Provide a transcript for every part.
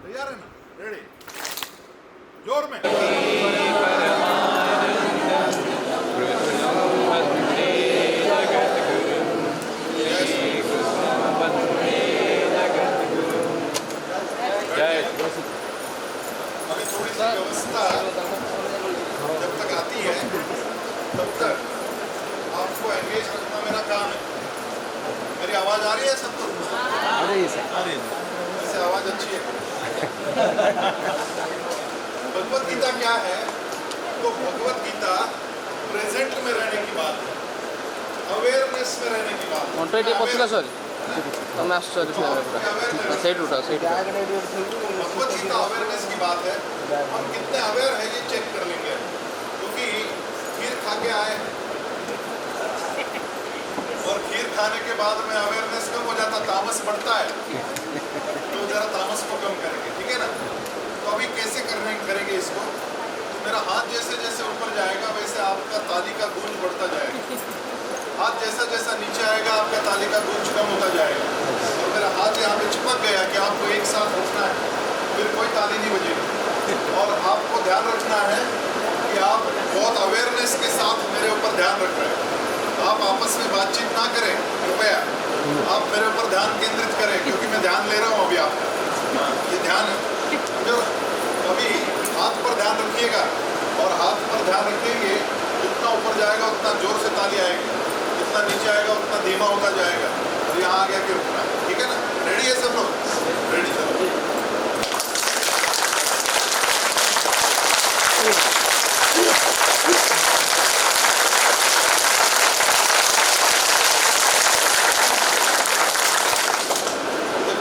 तैयार है ना? रेडी, जोर में। अभी थोड़ी सी व्यवस्था जब तक आती है तब तक आपको एंगेज रखना मेरा काम है। मेरी आवाज आ रही है सबको? आ रही है सर, आ रही है। वैसे आवाज अच्छी है। भगवत गीता क्या है? तो भगवत गीता प्रेजेंट में रहने की बात है, अवेयरनेस में रहने की बात है। मोटो पछिला सॉरी तमे आस सॉरी साइड उठा साइड भगवत गीता अवेयरनेस की बात है। हम कितने अवेयर है ये चेक कर लेंगे, क्योंकि खीर खा के आए हैं और खीर खाने के बाद में अवेयरनेस कम हो जाता, तामस बढ़ता है, तो जरा तामस को कम करेंगे, ठीक है ना? तो अभी कैसे करेंगे इसको? मेरा हाथ जैसे जैसे ऊपर जाएगा वैसे आपका ताली का गूंज बढ़ता जाएगा। हाथ जैसा जैसा नीचे आएगा आपका ताली का गूंज कम होता जाएगा। और मेरा हाथ यहाँ पे चिपक गया कि आपको एक साथ उठना है, फिर कोई ताली नहीं बजेगी। और आपको ध्यान रखना है कि आप बहुत अवेयरनेस के साथ मेरे ऊपर ध्यान रख रहे हैं। आप आपस में बातचीत ना करें कृपया, आप मेरे ऊपर ध्यान केंद्रित करें, क्योंकि मैं ध्यान ले रहा हूँ अभी आपका। ये ध्यान है जो अभी हाथ पर ध्यान रखिएगा, और हाथ पर ध्यान रखेंगे जितना ऊपर जाएगा उतना जोर से ताली आएगी, जितना नीचे आएगा उतना धीमा होता जाएगा। और यहाँ आ गया कि रुकना है, ठीक है ना? रेडी है सब लोग? रेडी, चलो।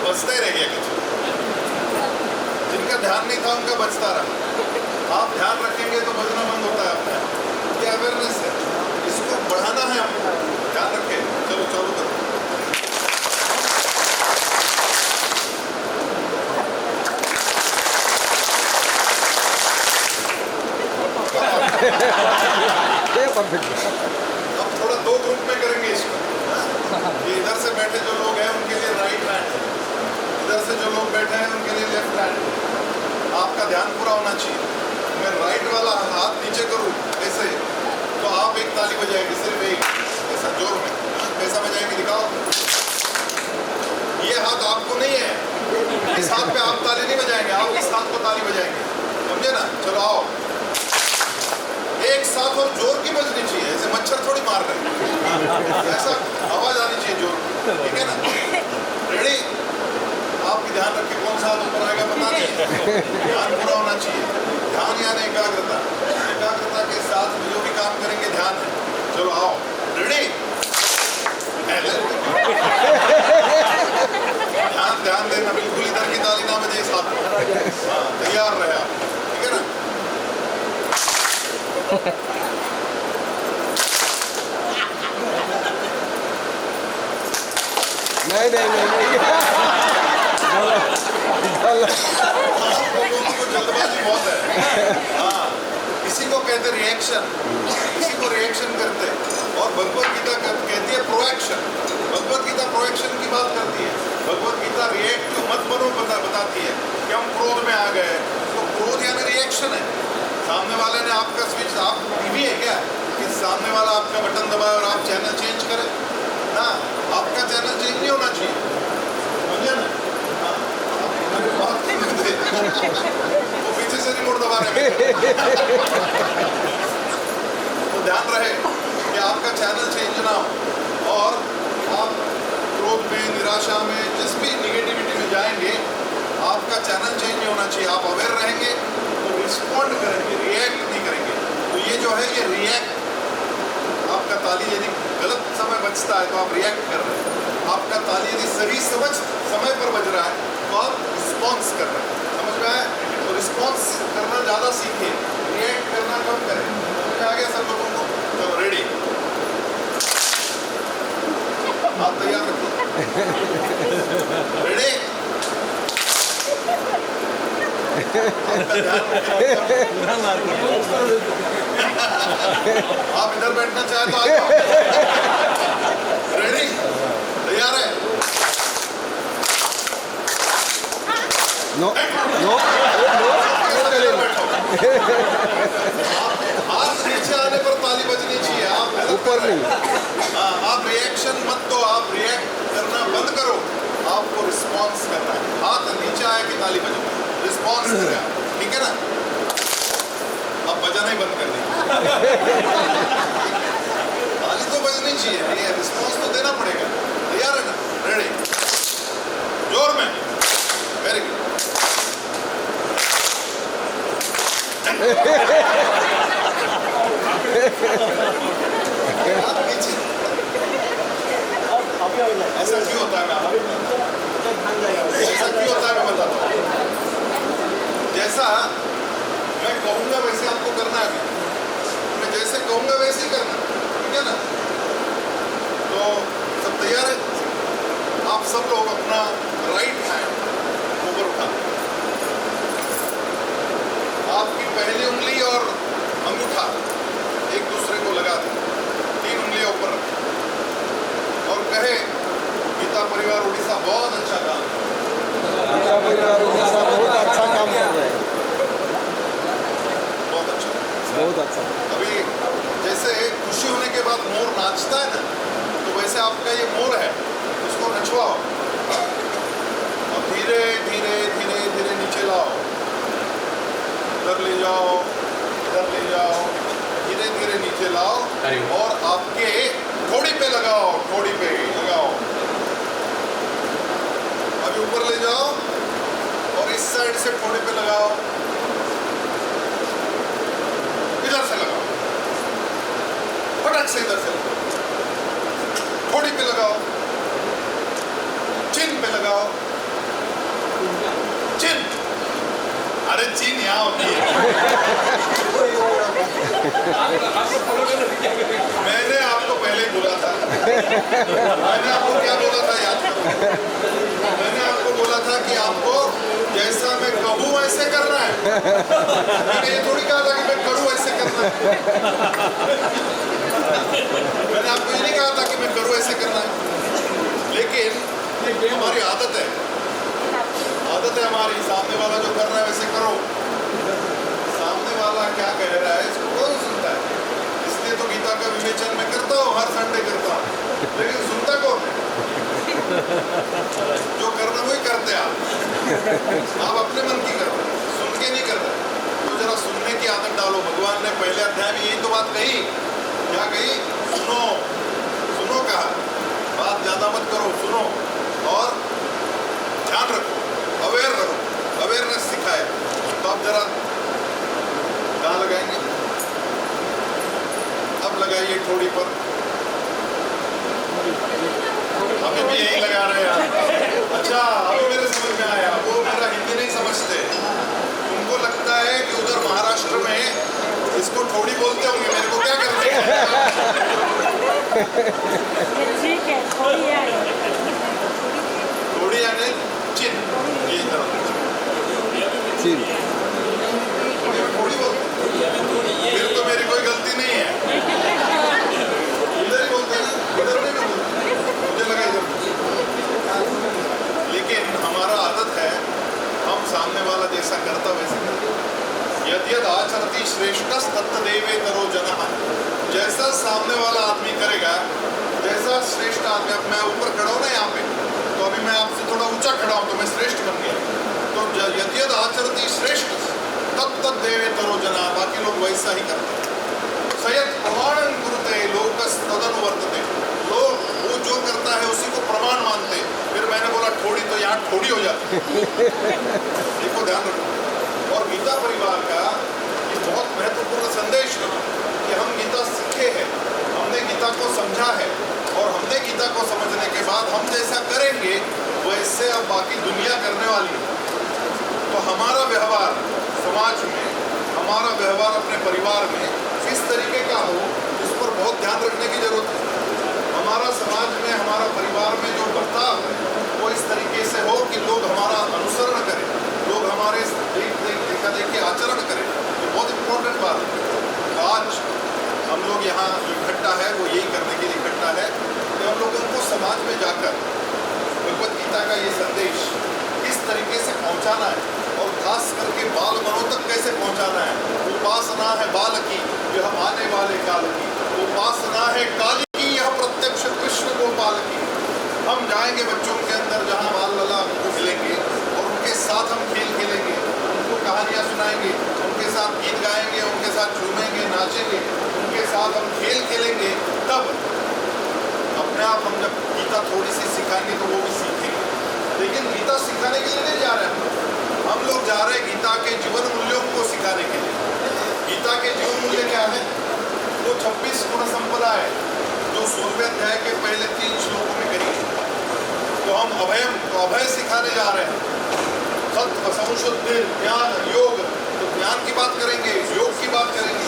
बचता ही रह गया कुछ, जिनका ध्यान नहीं था उनका बचता रहा। आप ध्यान रखेंगे तो बजना बंद होता है अपने आप। ये अवेयरनेस है, इसको बढ़ाना है हमको। ध्यान रखें, चलो चालू करो। अब थोड़ा दो ग्रुप में करेंगे इसको। ये इधर से बैठे जो लोग हैं उनके लिए राइट हैंड, इधर से जो लोग बैठे हैं उनके लिए लेफ्ट हैंड। आपका ध्यान पूरा होना चाहिए। मैं राइट वाला हाथ नीचे करूँ ऐसे, तो आप एक ताली बजाएंगे, सिर्फ एक, ऐसा जोर में। कैसा बजाएंगे दिखाओ। ये हाथ आपको नहीं है, इस हाथ पे आप ताली नहीं बजाएंगे, आप इस हाथ को ताली बजाएंगे, समझे ना? चलो आओ, एक साथ और जोर की बजनी चाहिए, ऐसे मच्छर थोड़ी मार रहे, ऐसा आवाज आनी चाहिए जोर, ठीक है ना? रेडी? आप ध्यान रखें, कौन सा हाथ ऊपर आएगा पता नहीं, ध्यान पूरा होना चाहिए। ध्यान यानी एकाग्रता, एकाग्रता के साथ जो भी काम करेंगे ध्यान है। चलो आओ, रेडी? ध्यान देना, बिल्कुल इधर की ताली ना बजे, इस हाथ में। हाँ, तैयार रहे आप, ठीक है ना? नहीं नहीं नहीं जल्दबाजी बहुत है। हाँ, इसी को कहते रिएक्शन, इसी को रिएक्शन करते हैं। और भगवत गीता कहती है प्रोएक्शन। भगवत गीता प्रोएक्शन की बात करती है। भगवत गीता रिएक्ट मत बनो बताती है कि हम क्रोध में आ गए, तो क्रोध यानी रिएक्शन है। सामने वाले ने आपका स्विच, आप टीवी है क्या कि सामने वाला आपका बटन दबाए और आप चैनल चेंज करें? ना, आपका चैनल चेंज नहीं होना चाहिए, समझे ना? वो पीछे से रिमोट दबा रहे हैं। तो ध्यान रहे कि आपका चैनल चेंज ना हो, और आप क्रोध में, निराशा में, जिस भी निगेटिविटी में जाएंगे, आपका चैनल चेंज नहीं होना चाहिए। आप अवेयर रहेंगे तो रिस्पॉन्ड करेंगे, रिएक्ट नहीं करेंगे। तो ये जो है ये रिएक्ट, आपका ताली यदि गलत समय बजता है तो आप रिएक्ट कर रहे हैं। आपका ताली यदि सही समय पर बज रहा है तो आप रिस्पॉन्स कर रहे हैं। समझ में आया? तो रिस्पॉन्स करना ज़्यादा सीखिए, रिएक्ट करना कम करें। समझ में आ गया सब लोगों को? चलो रेडी, आप तैयार रखो। रेडी? आप इधर बैठना चाहे तो आ जाओ। रेडी? तैयार है? नो रिलैक्स करें आप, ठीक है ना? अब बजाना ही बंद कर दें। ताली तो बजनी चाहिए, ये रिस्पॉन्स तो देना पड़ेगा। तैयार है ना? रेडी, जोर में, वेरी गुड। ऐसा क्यों होता है? ऐसा क्यों होता है मैं बताता हूँ। जैसा मैं कहूँगा वैसे आपको करना है, मैं जैसे कहूँगा वैसे ही करना, ठीक है ना? तो सब तैयार है? आप सब लोग अपना राइट हैंड ऊपर उठा, आपकी पहली उंगली और अंगूठा एक दूसरे को लगा दें, 3 उंगलियां ऊपर रखें और कहे गीता परिवार उड़ीसा बहुत अच्छा काम, गीता परिवार उड़ीसा बहुत अच्छा काम कर रहे हैं, बहुत अच्छा। बहुत अच्छा। अभी जैसे खुशी होने के बाद मोर नाचता है ना, तो वैसे आपका ये मोर है, उसको नचवाओ और धीरे धीरे धीरे धीरे नीचे लाओ, इधर ले जाओ, इधर ले जाओ, धीरे धीरे नीचे लाओ और आपके ठोड़ी पे लगाओ, ठोड़ी पे लगाओ। अभी ऊपर ले जाओ और इस साइड से ठोड़ी पे लगाओ, इधर से लगाओ, फटक से इधर से लगाओ, ठोड़ी पे लगाओ, चिन पे लगाओ, चिन, अरे चिन यहाँ होती है। मैंने आपको पहले ही बोला था, मैंने आपको क्या बोला था याद करो? मैंने आपको बोला था कि आपको जैसा मैं कहूँ वैसे करना है। मैंने ये थोड़ी कहा था कि मैं करूँ ऐसे करना है। मैंने आपको ये नहीं कहा था कि मैं करूँ ऐसे करना है, लेकिन हमारी आदत है हमारी, सामने वाला जो कर रहा है वैसे करो। सामने वाला क्या कह रहा है इसको कौन सुनता है? इसलिए तो गीता का विवेचन मैं करता हूँ, हर संडे करता हूँ, लेकिन सुनता कौन है? जो करना वही करते आप अपने मन की कर रहे, सुन के नहीं कर रहे। तो जरा सुनने की आदत डालो। भगवान ने पहले अध्याय में यही तो बात कही, क्या कही? सुनो, सुनो कहा, बात ज्यादा मत करो, सुनो और ध्यान रखो, अवेयर रहो, अवेयरनेस सिखाए। तो आप जरा कहाँ लगाएंगे? अब लगाइए ठोड़ी पर। अभी भी यही लगा रहे हैं। अच्छा, अभी मेरे समझ में आया, वो मेरा हिंदी नहीं समझते, उनको लगता है कि उधर महाराष्ट्र में इसको ठोड़ी बोलते होंगे, मेरे को क्या करते हैं? ठीक है, ठोड़ी यानी चिन, ये तरह चिन, ठोड़ी बोलते, फिर तो मेरी कोई गलती नहीं है। इधर ही बोलते हैं, इधर नहीं बोलते, मुझे लगा इधर। लेकिन हमारा आदत है, हम सामने वाला जैसा करता वैसे करते। यद यद आचरति श्रेष्ठस् तत्तदेवेतरो जनः। जैसा सामने वाला आदमी करेगा, जैसा श्रेष्ठ आदमी। अब मैं ऊपर खड़ा हूँ ना यहाँ पे, तो अभी मैं आपसे थोड़ा ऊंचा खड़ा हूँ तो मैं श्रेष्ठ बन गया। तो यद यद आचरति श्रेष्ठ तत्तदेवेतरो जनः, बाकी लोग वैसा ही करते हैं। सयत् प्रमाणं कुरुते लोकस् तदनुवर्तते। लोग वो जो करता है उसी को प्रमाण मानते। फिर मैंने बोला ठोड़ी, तो यहाँ ठोड़ी हो जाती। देखो, ध्यान रखो। और गीता परिवार का ये बहुत महत्वपूर्ण संदेश है कि हम गीता सीखे हैं, हमने गीता को समझा है, और हमने गीता को समझने के बाद हम जैसा करेंगे वैसे अब बाकी दुनिया करने वाली है। तो हमारा व्यवहार समाज में, हमारा व्यवहार अपने परिवार में किस तरीके का हो, इस पर बहुत ध्यान रखने की जरूरत है। हमारा समाज में, हमारा परिवार में जो बर्ताव है वो इस तरीके से हो कि लोग हमारा अनुसरण करें, लोग हमारे देखा देखी आचरण करें। ये बहुत इंपॉर्टेंट बात है। आज हम लोग यहाँ इकट्ठा है, वो यही करने के लिए इकट्ठा है कि हम लोगों को समाज में जाकर भगवत गीता का ये संदेश किस तरीके से पहुँचाना है, और खास करके बाल मनों तक कैसे पहुँचाना है। उपासना है बाल की, यह आने वाले काल की। उपासना है काली की, यह प्रत्यक्ष कृष्ण गोपाल की। हम जाएंगे बच्चों के अंदर, जहाँ बाल लला उनको मिलेंगे और उनके साथ हम खेल खेलेंगे, उनको कहानियाँ सुनाएंगे, उनके साथ गीत गाएंगे, उनके साथ झूमेंगे, नाचेंगे, उनके साथ हम खेल खेलेंगे, तब अपने आप हम जब गीता थोड़ी सी सिखाएंगे तो वो भी सीखेंगे। लेकिन गीता सिखाने के लिए नहीं जा रहे हम लोग जा रहे हैं गीता के जीवन मूल्यों को सिखाने के लिए। गीता के जीवन मूल्य क्या है? वो 26 गुण संपदा है जो 16वें अध्याय के पहले 3 श्लोकों में कही है। तो हम अभय सिखाने जा रहे हैं। सत्व, संशुद्धि, ज्ञान, योग। तो ज्ञान की बात करेंगे, योग की बात करेंगे।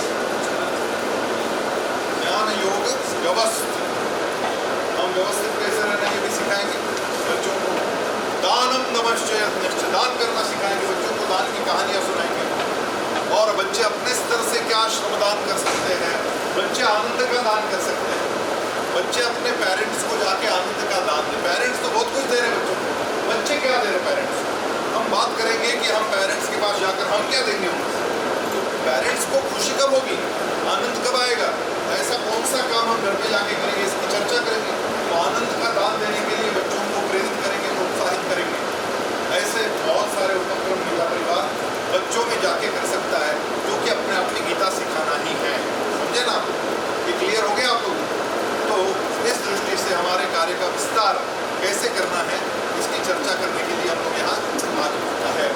ज्ञान, योग, व्यवस्थित। हम व्यवस्थित कैसे रहने के भी सिखाएंगे बच्चों को। दानम नमश्चयत्, दान करना सिखाएंगे बच्चों को, दान की कहानियां सुनाएंगे। और बच्चे अपने स्तर से क्या श्रमदान कर सकते हैं, बच्चे आनंद का दान कर सकते हैं। बच्चे अपने पेरेंट्स को जाके आनंद का दान दें। पेरेंट्स तो बहुत कुछ दे रहे बच्चों को, बच्चे क्या दे रहे पेरेंट्स? हम बात करेंगे कि हम पेरेंट्स के पास जाकर हम क्या देंगे उनको। तो पेरेंट्स को खुशी कब होगी, आनंद कब आएगा, ऐसा कौन सा काम हम घर पे जाके करेंगे, इसकी चर्चा करेंगे। तो आनंद का दान देने के लिए बच्चों को प्रेरित करेंगे, प्रोत्साहित करेंगे। ऐसे बहुत सारे उपक्रम मेरा परिवार बच्चों में जाके कर सकता है, जो कि अपने आप में गीता सिखाना ही है। समझे ना? ये क्लियर हो गया आप लोग? तो इस दृष्टि से हमारे कार्य का विस्तार कैसे करना है, इसकी चर्चा करने के लिए हम लोग यहाँ आज होता है।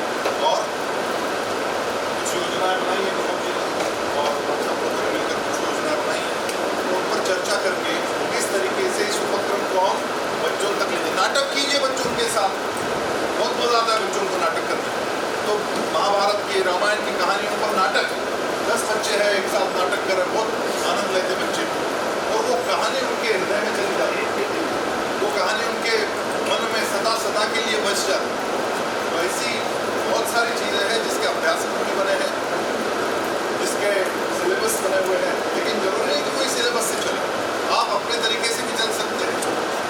और कुछ योजनाएं बनाई है और हम लोगों ने मिलकर कुछ योजनाएं बनाई है, तो उन पर चर्चा करके किस तरीके से इस उपक्रम को हम बच्चों तक ले जाए। नाटक कीजिए बच्चों के साथ, बहुत मजा आता है बच्चों को नाटक करने। तो महाभारत की, रामायण की कहानियों पर नाटक, 10 बच्चे हैं एक साथ नाटक कर रहे, बहुत आनंद लेते बच्चे, और वो कहानी उनके हृदय में चली जाती है, वो कहानी उनके मन में सदा सदा के लिए बच जाती है। तो ऐसी बहुत सारी चीज़ें हैं जिसके अभ्यास भी बने हैं, जिसके सिलेबस बने हुए हैं। लेकिन जरूरी नहीं कि कोई सिलेबस से चले, आप अपने तरीके से भी चल सकते हैं।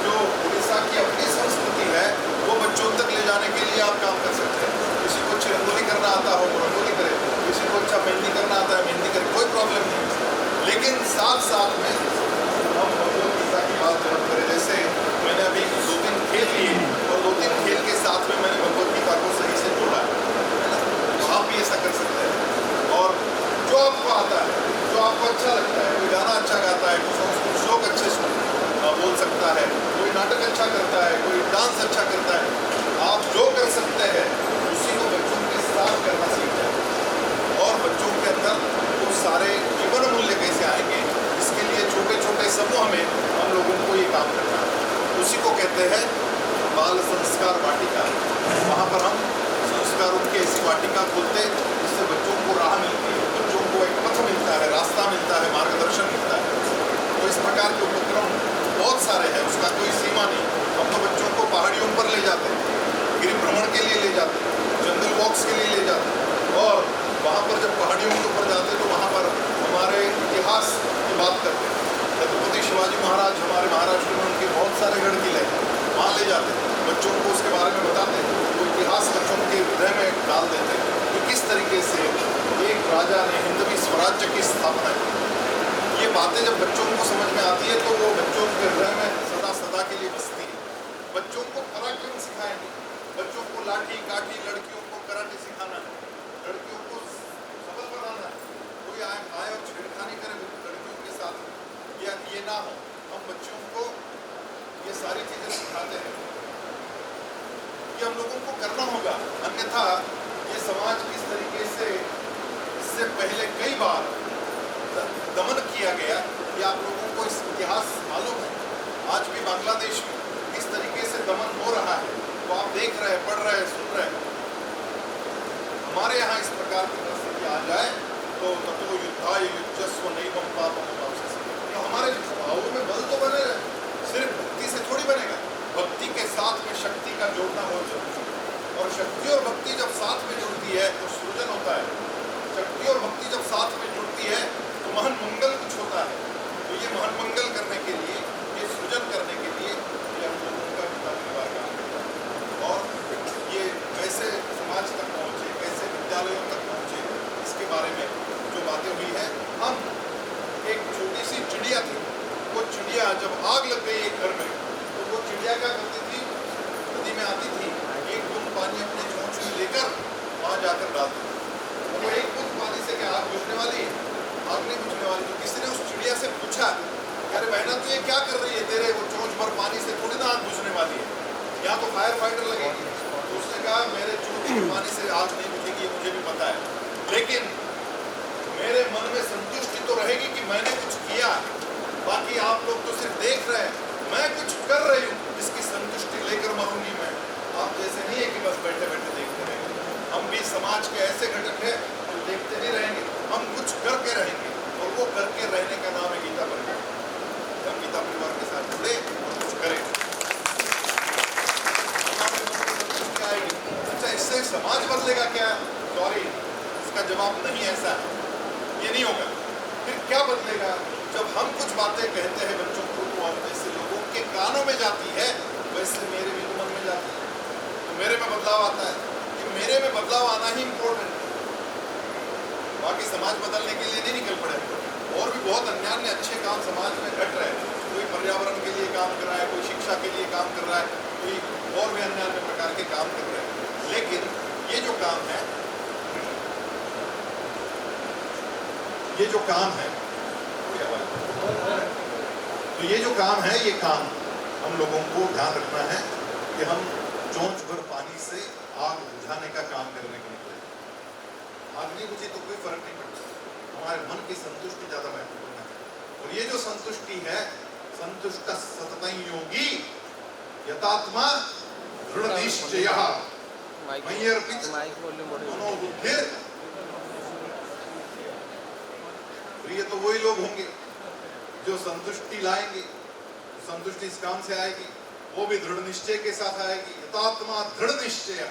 जो उड़ीसा की अपनी संस्कृति है वो बच्चों तक ले जाने के लिए आप काम कर सकते हैं। किसी को अच्छी रंगोली करना आता हो रंगोली करे, किसी को अच्छा मेहंदी करना आता है मेहंदी करे, कोई प्रॉब्लम नहीं। लेकिन साथ साथ में हम भगवद गीता की बात जरूर करें। जैसे मैंने अभी 2-3 खेल लिए और 2-3 खेल के साथ में मैंने भगवद गीता को सही से जोड़ा है ना, तो आप भी ऐसा कर सकते हैं। और जो आपको आता है, जो आपको अच्छा लगता है, कोई गाना अच्छा गाता है, कोई श्लोक अच्छे बोल सकता है, कोई नाटक अच्छा करता है, कोई डांस अच्छा करता है, आप जो कर सकते हैं उसी को बच्चों के साथ करना सीख जाए। और बच्चों के अंदर वो सारे जीवन मूल्य कैसे आएंगे, इसके लिए छोटे छोटे समूह में हम लोगों को ये काम करना है। उसी को कहते हैं बाल संस्कार वाटिका। वहाँ पर हम संस्कारों की ऐसी वाटिका खोलते जिससे बच्चों को राह मिलती है, बच्चों को एक पथ मिलता है, रास्ता मिलता है, मार्गदर्शन मिलता है। तो इस प्रकार के उपक्रम बहुत सारे हैं, उसका कोई सीमा नहीं। हम तो बच्चों को पहाड़ियों पर ले जाते हैं, गिरि भ्रमण के लिए ले जाते हैं, जंगल वॉक्स के लिए ले जाते हैं, और वहाँ पर जब पहाड़ियों के ऊपर जाते हैं तो वहाँ पर हमारे इतिहास की बात करते हैं। छत्रपति शिवाजी महाराज हमारे महाराष्ट्र में उनके बहुत सारे गढ़ किले हैं, वहाँ ले जाते हैं, बच्चों को उसके बारे में बताते हैं, वो इतिहास बच्चों के हृदय में डाल देते हैं कि किस तरीके से एक राजा ने हिंदवी स्वराज्य की स्थापना की। ये बातें जब बच्चों को समझ में आती है तो वो बच्चों के हृदय में सदा सदा के लिए बसती है। बच्चों को पराक्रम सिखाएंगे, बच्चों को लाठी काठी, लड़कियों को कराटे सिखाना है, लड़कियों को सबल बनाना है। कोई आए और छेड़खानी करे लड़कियों के साथ, या ये ना हो। हम बच्चों को ये सारी चीज़ें सिखाते हैं, ये हम लोगों को करना होगा, अन्यथा ये समाज किस तरीके से इससे पहले कई बार दमन किया गया, ये आप लोगों को इस इतिहास मालूम है। आज भी बांग्लादेश में किस तरीके से दमन हो रहा है वो आप देख रहे हैं, पढ़ रहे हैं, सुन रहे हैं। हमारे यहाँ इस प्रकार की परिस्थिति आ जाए तो ततो युद्धाय युज्यस्व नैवं पापं वाप्स्यसि। तो हमारे भावों में बल तो बने रहे, सिर्फ भक्ति से थोड़ी बनेगा। भक्ति के साथ में शक्ति का जोड़ना बहुत जरूरी है, और शक्ति और भक्ति जब साथ में जुड़ती है तो सृजन होता है। शक्ति और भक्ति जब साथ में जुड़ती है तो महान मंगल कुछ होता है। तो ये महान मंगल करने के लिए, ये सृजन करने के लिए ये हम लोगों का गीता परिवार काम करता है। और ये कैसे समाज तक पहुँचे, कैसे विद्यालयों तक पहुँचे, इसके बारे में जो बातें हुई है। हम एक छोटी सी चिड़िया थी, वो चिड़िया जब आग लग गई एक घर में तो वो चिड़िया क्या करती थी, नदी में आती थी, एक बूंद पानी अपने चोंच में लेकर वहाँ जाकर डालती थी। फाइटर लगेगी। तो उसने कहा मेरे चूल्हे के पानी से आग नहीं बुझेगी, ये मुझे भी पता है, लेकिन मेरे मन में संतुष्टि तो रहेगी कि मैंने कुछ किया, बाकी आप लोग तो सिर्फ देख रहे हैं, मैं कुछ कर रही हूँ, इसकी संतुष्टि लेकर मरूंगी मैं। आप जैसे नहीं है कि बस बैठे बैठे देखते रहेंगे। हम भी समाज के ऐसे घटक हैं जो देखते नहीं रहेंगे, हम कुछ करके रहेंगे, और वो करके रहने का नाम है गीता परिवार। हम गीता परिवार के साथ जुड़े और कुछ करें। अच्छा, इससे समाज बदलेगा क्या? सॉरी, इसका जवाब नहीं ऐसा है, ये नहीं होगा। फिर क्या बदलेगा? जब हम कुछ बातें कहते हैं बच्चों को, वो हम जैसे लोगों के कानों में जाती है, वैसे मेरे भी तो मन में जाती है, तो मेरे में बदलाव आता है। कि मेरे में बदलाव आना ही इम्पोर्टेंट है, बाकी समाज बदलने के लिए नहीं निकल पड़े। और भी बहुत अन्य अच्छे काम समाज में घट रहे हैं। कोई पर्यावरण के लिए काम कर रहा है, कोई शिक्षा के लिए काम कर रहा है, कोई और भी अन्य प्रकार के काम कर रहे हैं। लेकिन ये जो काम है, ये जो काम है, तो ये जो काम है, ये काम हम लोगों को ध्यान रखना है कि हम चोंच भर पानी से आग बुझाने का काम करने के लिए। आग नहीं बुझी तो कोई फर्क नहीं पड़ता, हमारे मन की संतुष्टि ज्यादा महत्वपूर्ण है। और ये जो संतुष्टि है, संतुष्ट सततं योगी यतात्मा दृढ़ निश्चयः मय्यर्पित मनोबुद्धिर। ये तो वही लोग होंगे जो संतुष्टि लाएंगे। संतुष्टि इस काम से आएगी, वो भी दृढ़ निश्चय के साथ आएगी। यतात्मा दृढ़ निश्चय,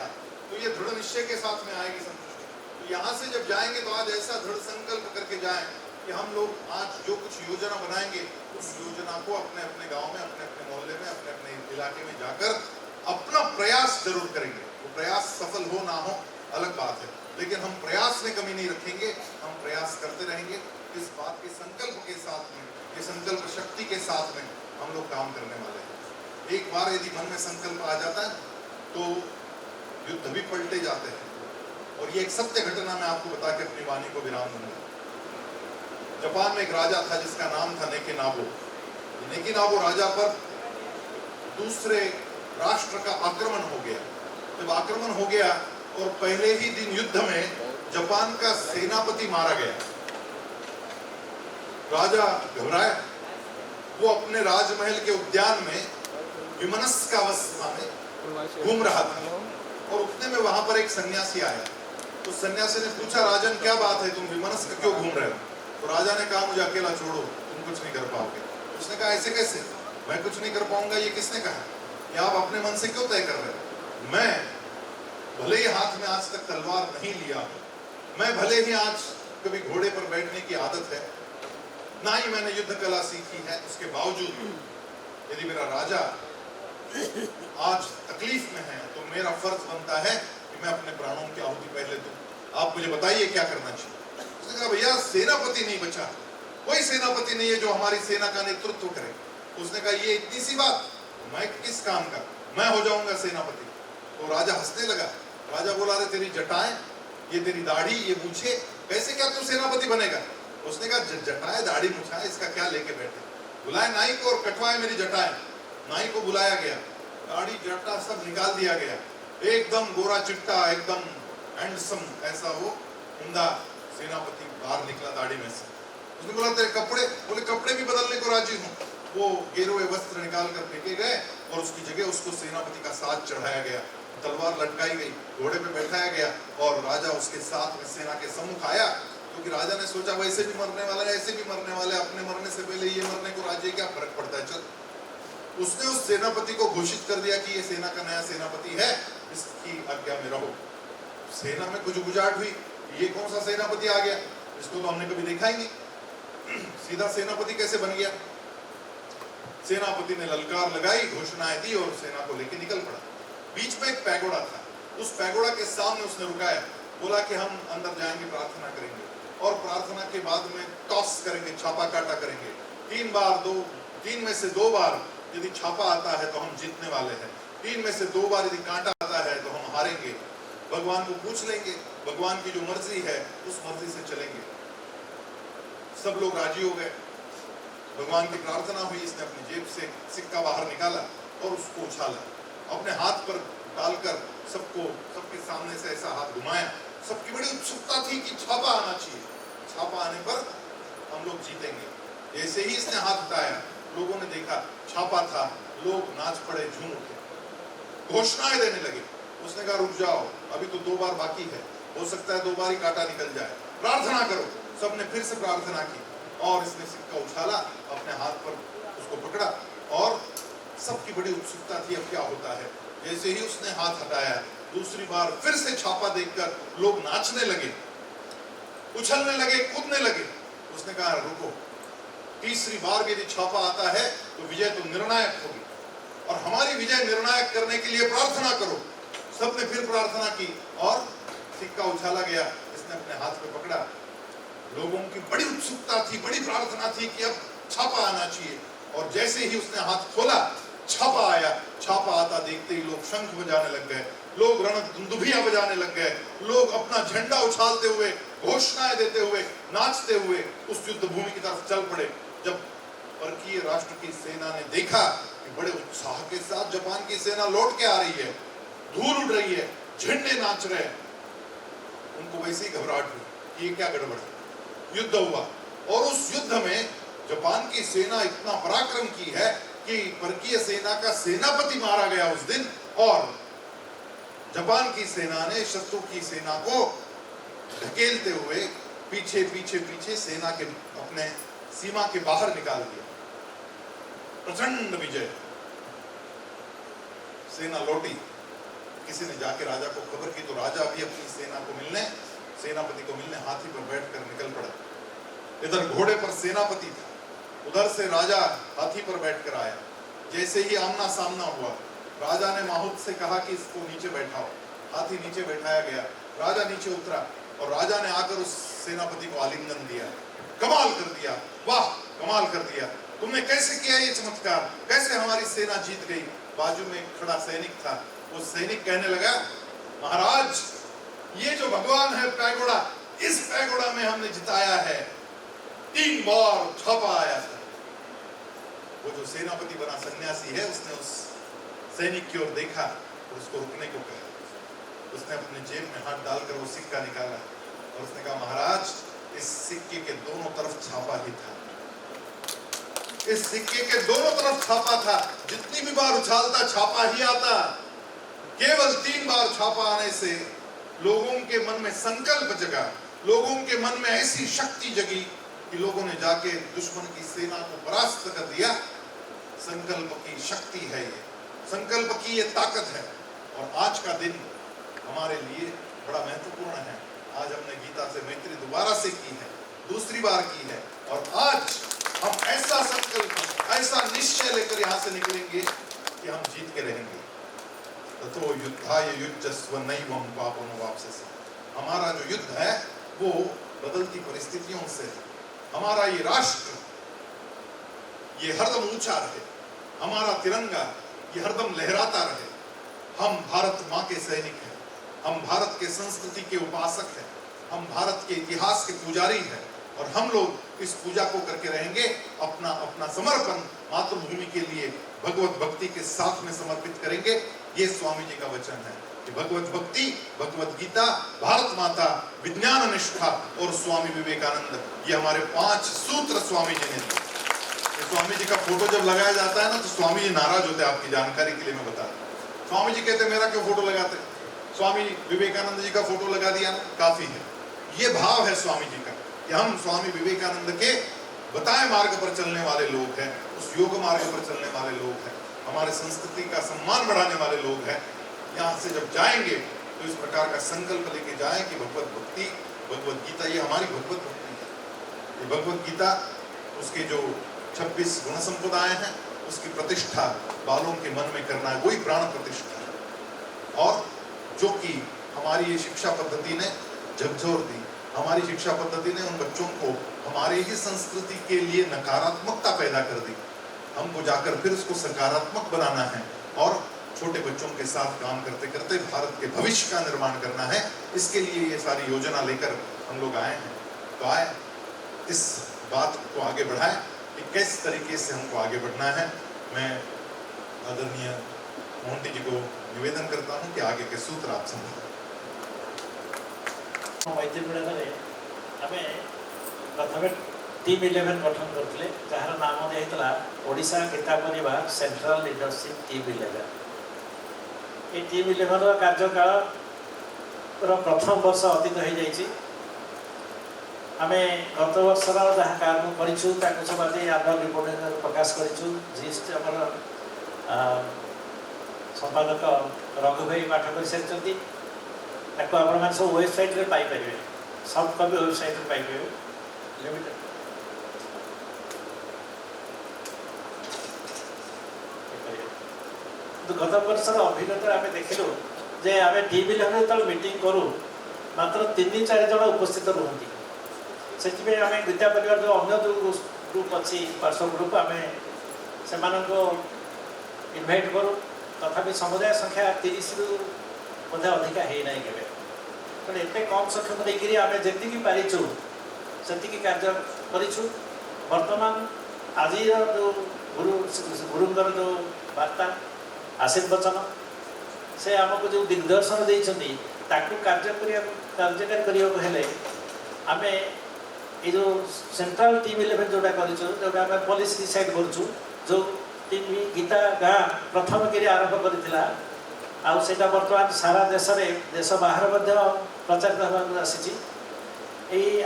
तो ये दृढ़ निश्चय के साथ में आएगी संतुष्टि। तो यहाँ से जब जाएंगे तो आज ऐसा दृढ़ संकल्प करके जाएं कि हम लोग आज जो कुछ योजना बनाएंगे, उस योजना को अपने अपने गांव में, अपने अपने मोहल्ले में, अपने अपने इलाके में जाकर अपना प्रयास जरूर करेंगे। वो प्रयास सफल हो ना हो अलग बात है, लेकिन हम प्रयास में कमी नहीं रखेंगे, हम प्रयास करते रहेंगे। इस बात के संकल्प के साथ में, ये संकल्प शक्ति के साथ में हम लोग काम करने वाले हैं। एक बार यदि मन में संकल्प आ जाता है तो युद्ध भी पलटे जाते हैं। और ये एक सत्य घटना मैं आपको बता के अपनी वाणी को विराम दूंगा। जापान में एक राजा था जिसका नाम था नेकिनाबो। नेकिनाबो राजा पर दूसरे राष्ट्र का आक्रमण हो गया। जब आक्रमण हो गया और पहले ही दिन युद्ध में जापान का सेनापति मारा गया, राजा घबराया। वो अपने राजमहल के उद्यान में विमनस्क अवस्था में घूम रहा था और उतने में वहां पर एक सन्यासी आया। तो सन्यासी ने पूछा, राजन क्या बात है, तुम विमनस्क क्यों घूम रहे हो? तो राजा ने कहा, मुझे अकेला छोड़ो, तुम कुछ नहीं कर पाओगे। उसने कहा, ऐसे कैसे? मैं कुछ नहीं कर पाऊंगा, ये किसने कहा? ये आप अपने मन से क्यों तय कर रहे हो? मैं भले ही हाथ में आज तक तलवार नहीं लिया हूं, मैं भले ही आज कभी घोड़े पर बैठने की आदत है, ना ही मैंने युद्ध कला सीखी है, उसके बावजूद यदि मेरा राजा आज तकलीफ में है तो मेरा फर्ज बनता है कि मैं अपने प्राणों की आहुति पहले दूं। आप मुझे बताइए क्या करना चाहिए? उसने कहा, भैया सेनापति नहीं बचा, कोई सेनापति नहीं है जो हमारी सेना का नेतृत्व करे। उसने कहा, ये इतनी सी बात, मैं किस काम का, मैं हो जाऊंगा सेनापति। तो राजा हंसने लगा। राजा बोला, अरे तेरी जटाएं, ये तेरी दाढ़ी, ये मूछे, कैसे क्या तू सेनापति बनेगा? उसने कहा, जटाएं दाढ़ी मुछाए इसका क्या लेके बैठे? बुलाए नाई को और कटवाए मेरी जटाएं। नाई को बुलाया गया, दाढ़ी जटा सब निकाल दिया गया, एकदम गोरा चिट्टा, एकदम हैंडसम ऐसा वो उम्दा सेनापति बाहर निकला दाढ़ी में से। उसने बोला, तेरे कपड़े? बोले, कपड़े भी बदलने को राजी हूँ। वो गेरुए वस्त्र निकाल कर फेंके गए और उसकी जगह उसको सेनापति का साथ चढ़ाया गया, तलवार लटकाई गई, घोड़े पे बैठाया गया और राजा उसके साथ में सेना के सम्मुख आया। क्योंकि राजा ने सोचा, वैसे भी मरने वाला है, ऐसे भी मरने वाले, अपने मरने से पहले ये मरने को राज्य क्या फर्क पड़ता है, चल। उसने उस सेनापति को घोषित कर दिया कि ये सेना का नया सेनापति है, इसकी आज्ञा में रहो। सेना में कुछ गुजाहट हुई, ये कौन सा सेनापति आ गया, इसको तो हमने कभी देखा ही नहीं, सीधा सेनापति कैसे बन गया? सेनापति ने ललकार लगाई, घोषणाएं दी और सेना को लेकर निकल पड़ा। बीच में एक पैगोडा था, उस पैगोडा के सामने उसने रुकाया, बोला कि हम अंदर जाएंगे, प्रार्थना करेंगे और प्रार्थना के बाद में टॉस करेंगे, छापा काटा करेंगे। 3 में से 2 बार यदि छापा आता है तो हम जीतने वाले हैं, 3 में से 2 बार यदि कांटा आता है तो हम हारेंगे। भगवान को पूछ लेंगे, भगवान की जो मर्जी है उस मर्जी से चलेंगे। सब लोग राजी हो गए, भगवान की प्रार्थना हुई। इसने अपनी जेब से सिक्का बाहर निकाला और उसको उछाला, अपने हाथ पर डालकर सबको सबके सामने से ऐसा हाथ घुमाया। सबकी बड़ी उत्सुकता थी कि छापा आना चाहिए, छापा आने पर हम लोग जीतेंगे। जैसे ही इसने हाथ उठाया, लोगों ने देखा छापा था, लोग नाच पड़े, झूम उठे, घोषणाएं देने लगे। उसने कहा रुक जाओ, अभी तो 2 बार बाकी है, हो सकता है 2 बार ही कांटा निकल जाए, प्रार्थना करो। सबने फिर से प्रार्थना की और इसने सिक्का उछाला, अपने हाथ पर उसको पकड़ा और सबकी बड़ी उत्सुकता थी अब क्या होता है। जैसे ही उसने हाथ हटाया, दूसरी बार फिर से छापा देखकर लोग नाचने लगे, उछलने लगे, कूदने लगे। उसने कहा रुको, तीसरी बार भी यदि छापा आता है तो विजय तो निर्णायक होगी और हमारी विजय निर्णायक करने के लिए प्रार्थना करो। सबने फिर प्रार्थना की और सिक्का उछाला गया। इसने अपने हाथ पे पकड़ा। लोगों की बड़ी उत्सुकता थी, बड़ी प्रार्थना थी कि अब छापा आना चाहिए और जैसे ही उसने हाथ खोला, छापा आया। छापा आता देखते ही लोग शंख बजाने लग गए, लोग रणदुंदुभियां बजाने लग गए, लोग अपना झंडा उछालते हुए, घोषणाएं देते हुए, नाचते हुए उस युद्ध भूमि की तरफ चल पड़े। जब परकीय राष्ट्र की सेना ने देखा कि बड़े उत्साह के साथ जापान की सेना लौट के आ रही है, धूल उड़ रही है, झंडे नाच रहे हैं, उनको वैसे ही घबराहट हुई कि ये क्या गड़बड़ है। युद्ध हुआ और उस युद्ध में जापान की सेना इतना पराक्रम की है कि परकीय सेना का सेनापति मारा गया उस दिन और जापान की सेना ने शत्रु की सेना को धकेलते हुए पीछे पीछे पीछे सेना के अपने सीमा के बाहर निकाल दिया। प्रचंड विजय। सेना लौटी, किसी ने जाके राजा को खबर की तो राजा भी अपनी सेना को मिलने, सेनापति को मिलने हाथी पर बैठकर निकल पड़ा। इधर घोड़े पर सेनापति था, उधर से राजा हाथी पर बैठकर आया। जैसे ही आमना सामना हुआ, राजा ने माहुत से कहा कि इसको नीचे बैठाओ। हाथी नीचे बैठाया गया, राजा नीचे उतरा और राजा ने आकर उस सेनापति को आलिंगन दिया। कमाल कर दिया, वाह कमाल कर दिया, तुमने कैसे किया ये चमत्कार, कैसे हमारी सेना जीत गई। बाजू में खड़ा सैनिक था, वो सैनिक कहने लगा महाराज ये जो भगवान है पैगोड़ा, इस पैगोड़ा में हमने जिताया है, 3 बार छापा आया था। वो जो सेनापति बना सन्यासी है, उसने उस सैनिक की ओर देखा और उसको रुकने को कहा। उसने अपने जेब में हाथ डालकर वो सिक्का निकाला और उसने कहा महाराज इस सिक्के के दोनों तरफ छापा ही था, इस सिक्के के दोनों तरफ छापा था, जितनी भी बार उछालता छापा ही आता। केवल 3 बार छापा आने से लोगों के मन में संकल्प जगा, लोगों के मन में ऐसी शक्ति जगी कि लोगों ने जाके दुश्मन की सेना को परास्त कर दिया। संकल्प की शक्ति है ये, संकल्प की ये ताकत है। और आज का दिन हमारे लिए बड़ा महत्वपूर्ण है। आज हमने गीता से मैत्री दोबारा से की है, दूसरी बार की है और आज हम ऐसा संकल्प, ऐसा निश्चय लेकर यहाँ से निकलेंगे कि हम जीत के रहेंगे। ततो युद्धाय युज्यस्व नैवं पापमवाप्स्यसि। हमारा जो युद्ध है वो बदलती परिस्थितियों से है। हमारा ये राष्ट्र ये हरदम ऊंचा रहे, हमारा तिरंगा ये हरदम लहराता रहे। हम भारत माँ के सैनिक हैं, हम भारत के संस्कृति के उपासक हैं, हम भारत के इतिहास के पुजारी हैं और हम लोग इस पूजा को करके रहेंगे। अपना अपना समर्पण मातृभूमि के लिए भगवत भक्ति के साथ में समर्पित करेंगे। ये स्वामी जी का वचन है कि भगवत भक्ति, भगवत गीता, भारत माता, विज्ञान निष्ठा और स्वामी विवेकानंद, ये हमारे 5 सूत्र स्वामी जी ने दिए। स्वामी जी का फोटो जब लगाया जाता है ना तो स्वामी जी नाराज होते हैं। आपकी जानकारी के लिए मैं बता दूं, स्वामी जी कहते मेरा क्यों फोटो लगाते, स्वामी विवेकानंद जी का फोटो लगा दिया ना काफी है। ये भाव है स्वामी जी का कि हम स्वामी विवेकानंद के बताए मार्ग पर चलने वाले लोग हैं, उस योग मार्ग पर चलने वाले लोग हैं, हमारे संस्कृति का सम्मान बढ़ाने वाले लोग हैं। यहाँ से जब जाएंगे तो इस प्रकार का संकल्प लेके जाएं कि भगवत भक्ति, भगवत गीता ये हमारी भगवत भक्ति है। ये भगवत गीता, उसके जो 26 गुण संप्रदाय हैं, उसकी प्रतिष्ठा बालों के मन में करना है, वही प्राण प्रतिष्ठा है। और जो कि हमारी ये शिक्षा पद्धति ने झकझोर दी, हमारी शिक्षा पद्धति ने उन बच्चों को हमारे ही संस्कृति के लिए नकारात्मकता पैदा कर दी। हमको जाकर फिर उसको सकारात्मक बनाना है और छोटे बच्चों के साथ काम करते करते भारत के भविष्य का निर्माण करना है। इसके लिए ये सारी योजना लेकर हम लोग आए हैं। तो आए इस बात को आगे बढ़ाएं कि किस तरीके से हमको आगे बढ़ना है। मैं आदरणीय मोहंती जी को निवेदन करता हूं कि आगे के सूत्र आप समझें। मैत्रीपूर्ण आम प्रथम टीम 11 गठन करते जार नाम दिया ओडिशा गीता परिवार सेंट्रल लीडरशिप टीम 11। ये टीम 11 कार्यकाल प्रथम वर्ष अतीत हो जाइए। आम गत वर्षर जहाँ काम करूँ सब आज आनुआल रिपोर्ट प्रकाश करूँ। जीएसटी आम संपादक रघु भाई पाठ कर सारी आप सब वेबसाइट रे पाइपर सफ्ट कपी वेबसाइट रे पाइपर लिमिटेड गत वर्षर अभिज्ञता आम देखिलु जे आम टीम 11 जो मीटिंग करूँ मात्र 3-4 जन उपस्थित रुहति। से आम गीता परिवार जो अन्य जो ग्रुप अच्छी व्हाट्सएप ग्रुप आम से इनभाइट करूँ तथापि समुदाय संख्या 30 रु बोधे अधिका है ना के तेणु एत कम सक्षम देकर आम जी पारिचु से कार्य करूँ। बर्तमान आज जो गुरुंर जो वार्ता आशीर्वचन से आमको जो दिग्दर्शन देते कार्यकारी करने आम ये सेंट्रल टीम 11 जोटा कर पुलिस डिसाइड करूँ जो टीम गीता गाँ प्रथम कर आरंभ करता आउटा बर्तमान सारा देश में देश बाहर प्रचारित होगा आसी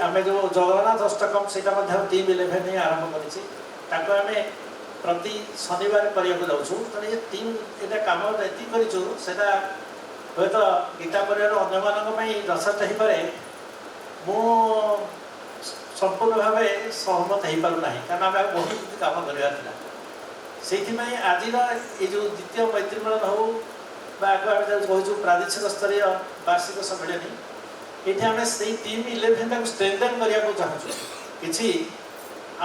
आम जो जगन्नाथ अष्टकम से टीम 11 ही आरंभ कर प्रति शनिवार करने जाऊँ। तेणु ये टीम यहाँ कम ये करा हे तो गीता परिवार अन्य यथेष्ट हो पाए मु संपूर्ण भाव सहमत हो पारूना कारण आम बहुत कम करार से आज ये जो द्वितीय मैत्री मिलन हो कहूँ प्रादेशिक स्तरीय वार्षिक सम्मेलन ये आम से टीम 11 स्ट्रेंथन करने को चाहूँ कि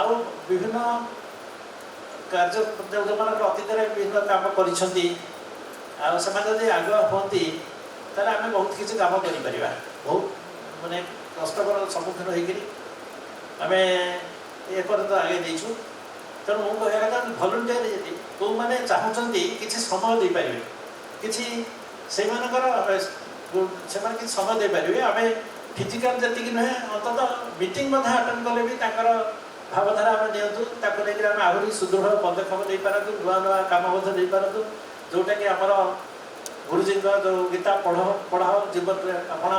आउ विभिन्न कार्य जो अतीत विभिन्न काम कर आगे हमें ताल आम बहुत किसी काम कर बहुत मानने कष्टर सम्मुखीन होकर आम एपर्यंत आगे देचु। तेणु मुझे कहना भलंटियर जी कौ मैंने चाहते किसी समय दे पारे कि से समय दे पारे आम फिजिकाल जी नुहे अंततः मीटिंग आटेड कले भी भावधारा आम नियंतु आम आहरी सुदृढ़ पदक्षेप दे पारतु नुआ नुआ काम दे पारतु जोटा कि आमर गुरुजी जो गीता पढ़ाओ जीवन में आपण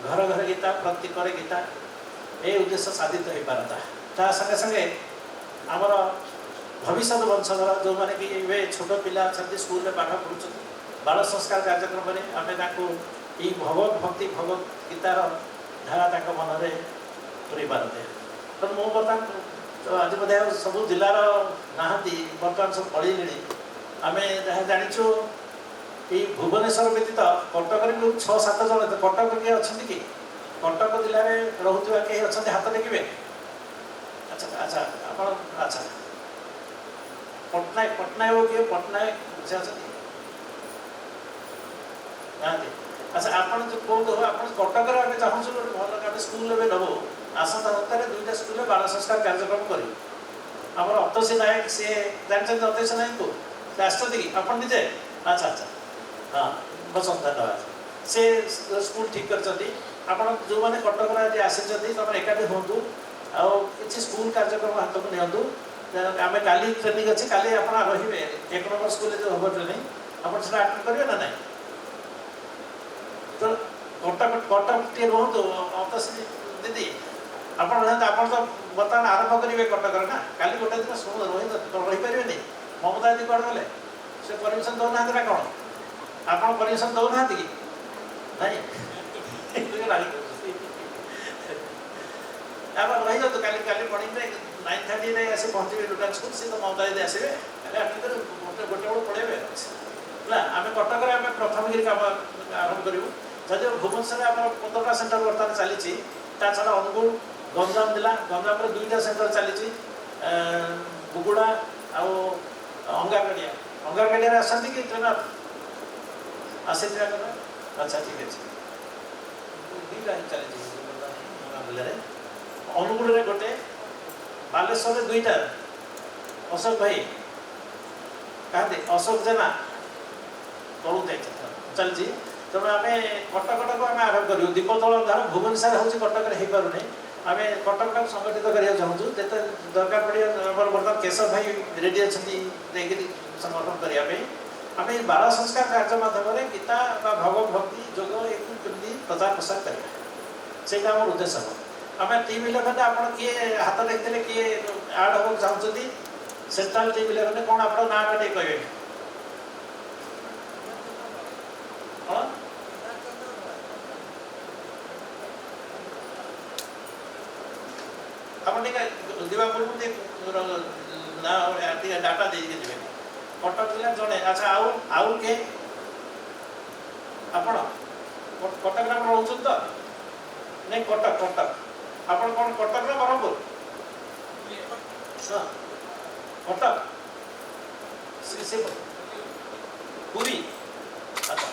घर घर गीता प्रति करे गीता ये उद्देश्य साधित हो पारता। ता संगे संगे आमर भविष्य वंशधर जो मैंने कि छोट पिला अच्छा स्कूल में पाठ पढ़ुं बाल संस्कार कार्यक्रम में आम ये भगवत भक्ति भगवत गीतार धारा मन में पूरी पारते। तो मु बर्तमान आज बोधे सब जिलार नहांती बर्तमान सब पढ़े आम जहाँ जाचु ये भुवनेश्वर व्यतीत कटक 6-7 जन कटक किए अच्छा कि कटक जिले में रोचा कहीं अच्छा हाथ देखिए। अच्छा अच्छा आप अच्छा पटनायक पटनायक किए पटनायक से अच्छा अच्छा आप कहूँ आप कटक आम चाहूँ गोटे भल आम स्कूल में नबू आसंता सप्ताह 2टा स्कूल में बाल संस्कार कार्यक्रम कर आम अतोषी नायक सी जानते अतोषी नायक को आसती कि आप निजे अच्छा अच्छा हाँ बसंत धन्यवाद से स्कूल ठीक कर जो मैंने कटक आज आसी एकाठी हूँ आउ कि स्कूल कार्यक्रम हाथ को नियंतु आम काली ट्रेनिंग अच्छी काली आप रे 1 नंबर स्कूल जो हम ट्रेनिंग आप अटेंड करेंगे ना ना तो कटक कटक टे रुहतु अतोषी दीदी आप तो बर्तमान आरंभ करेंगे कटक ना काली गोटे दिन रही पारे ममता दीदी कौन गले से परमिशन दौना ना कौन आप परमिशन दौना कि नहीं आप रही जातु काली काली मॉर्निंग में 9:30 में आसे पहुँचे टोटाल स्कूल से तो ममता दीदी आसवे गोटे बेलू पढ़े है आम कटक आम प्रथम गिरी काम आरंभ करूँ जदि भुवनेश्वर आम 15टा सेंटर बर्तमान चली छड़ा अनुगुल गंजाम जिला गंजाम 2टा सेंटर चली बुगुड़ा आउ अंगारगाड़िया अंगारगाड़िया आसती कि ट्रेनर आसी अच्छा ठीक अच्छे 2टा चली अनुगुल गोटे बालेश्वर 2टा अशोक भाई कहते अशोक जेना तलू चलती तेणु आम कटक आम आरम्भ करूँ दीपतल धार भुवनेश्वर हूँ कटक हो पारे आम कटक संगठित करने चाहूँ जिते दरकार पड़े बर्तमान केशव भाई रेडी अच्छी संगठन करने आम बाल संस्कार कार्य माध्यम गीता भगवत भक्ति जोग ये प्रचार प्रसार करवा से आम उद्देश्य हम आम टीम 11 आप किए हाथ देखते किए आड हाँ चाहते सेंट्रल टीम 11 कौन आप ना टे कहे हाँ आप दिवा पूर्व डाटा दे कटक जिला जड़े अच्छा आउ के आपण कटक रोच तो नहीं कटक कटक आप कौन कटक ना ब्रह्मपुर कटक श्री पुरी अच्छा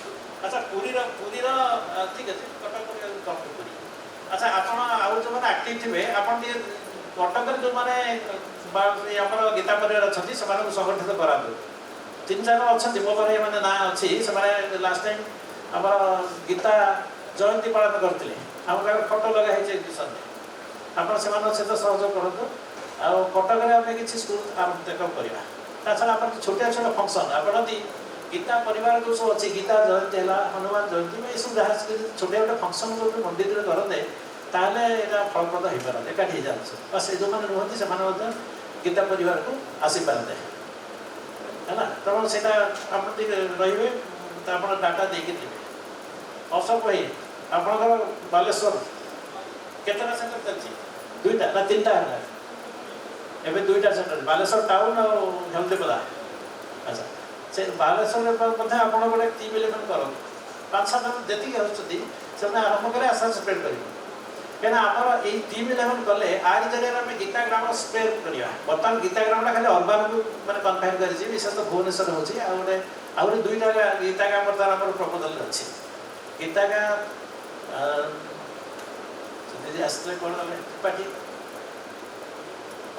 अच्छा पुरी ठीक अच्छे कटक पुरी अच्छा आप जो मैंने आक्टिव थे आप कटक जो मैंने आम गीता परिवार अच्छा से संगठित करा 3-4 अच्छा मो पारे मैंने ना अच्छी से लास्ट टाइम आम गीता जयंती पालन करते आम फटो लगा मिशन आप सहित सहयोग करूँ आ कटक आम कि स्कूल डेभलप करवा ताछड़ा आप छोटिया छोटा फंक्शन आप गीता परिवार जो सब अच्छी गीता जयंती है हनुमान जयंती ये सब जहाँ छोटिया छोटा फंक्शन जो मंदिर में करते ताहले फलप्रद हो पारते एकाठी जाए से जो मैंने रुहति से गीता परिवार को आसी पारते है तेणु से आप रे आप डाटा देके थे अशोक भाई आपंकर बालेश्वर केतना सेंटर चलती 2टा ना 3टा है एवं 2टा सेंटर बालेश्वर टाउन और हेल्दीपदा अच्छा से बालेश्वर आप गोटे टीम 11 कर 5-7 जन जी से आरंभ करें आशा स्प्रेड कर क्या आमर ये टीम 11 कले आर जरिए आम गीता ग्राम स्प्रेड करवा बर्तमान गीता ग्राम खाली अर्बान को मैंने कन्फाइन कर विशेष तो भुवनेश्वर होती गोटे आहरी 2टा गीता गाँ बर्तमान आम प्रपोजल अच्छी गीता गाँ आसते कौन त्रिपाठी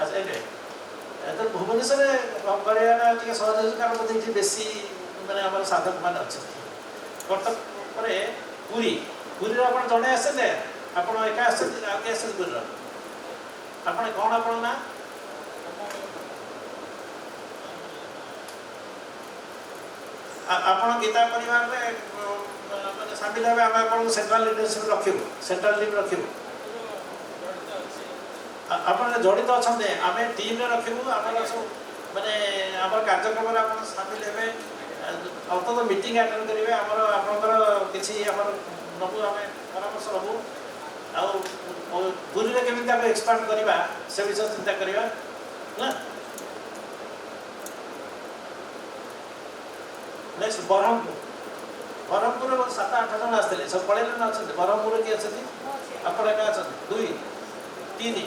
अच्छा तो भुवनेश्वर कर सहज कारण ये बेसी मैंने आम साधक मान अच्छा कटक पुरी पुरी आप जड़े आसे आप एका आगे आस पुरी आप कौन आप ना आप गीता परिवार में मैंने सामिल हे आम आप सेंट्रल लीडरशिप रखू सेंट्रल टीम रखू आप जड़ित अच्छा आम टीम रखू आम सब मैंने आम कार्यक्रम आप सामिल हे अंततः मीटिंग अटेंड करेंगे आमर आपंकर किसी नबू आम परामर्श नबू आुरी में केमी एक्सपांड करवा से विषय चिंता करवा ना नेक्स्ट ब्रह्मपुर 7-8 जन आसते सब पढ़े ना अच्छा ब्रह्मपुर किए अच्छे आप 2 3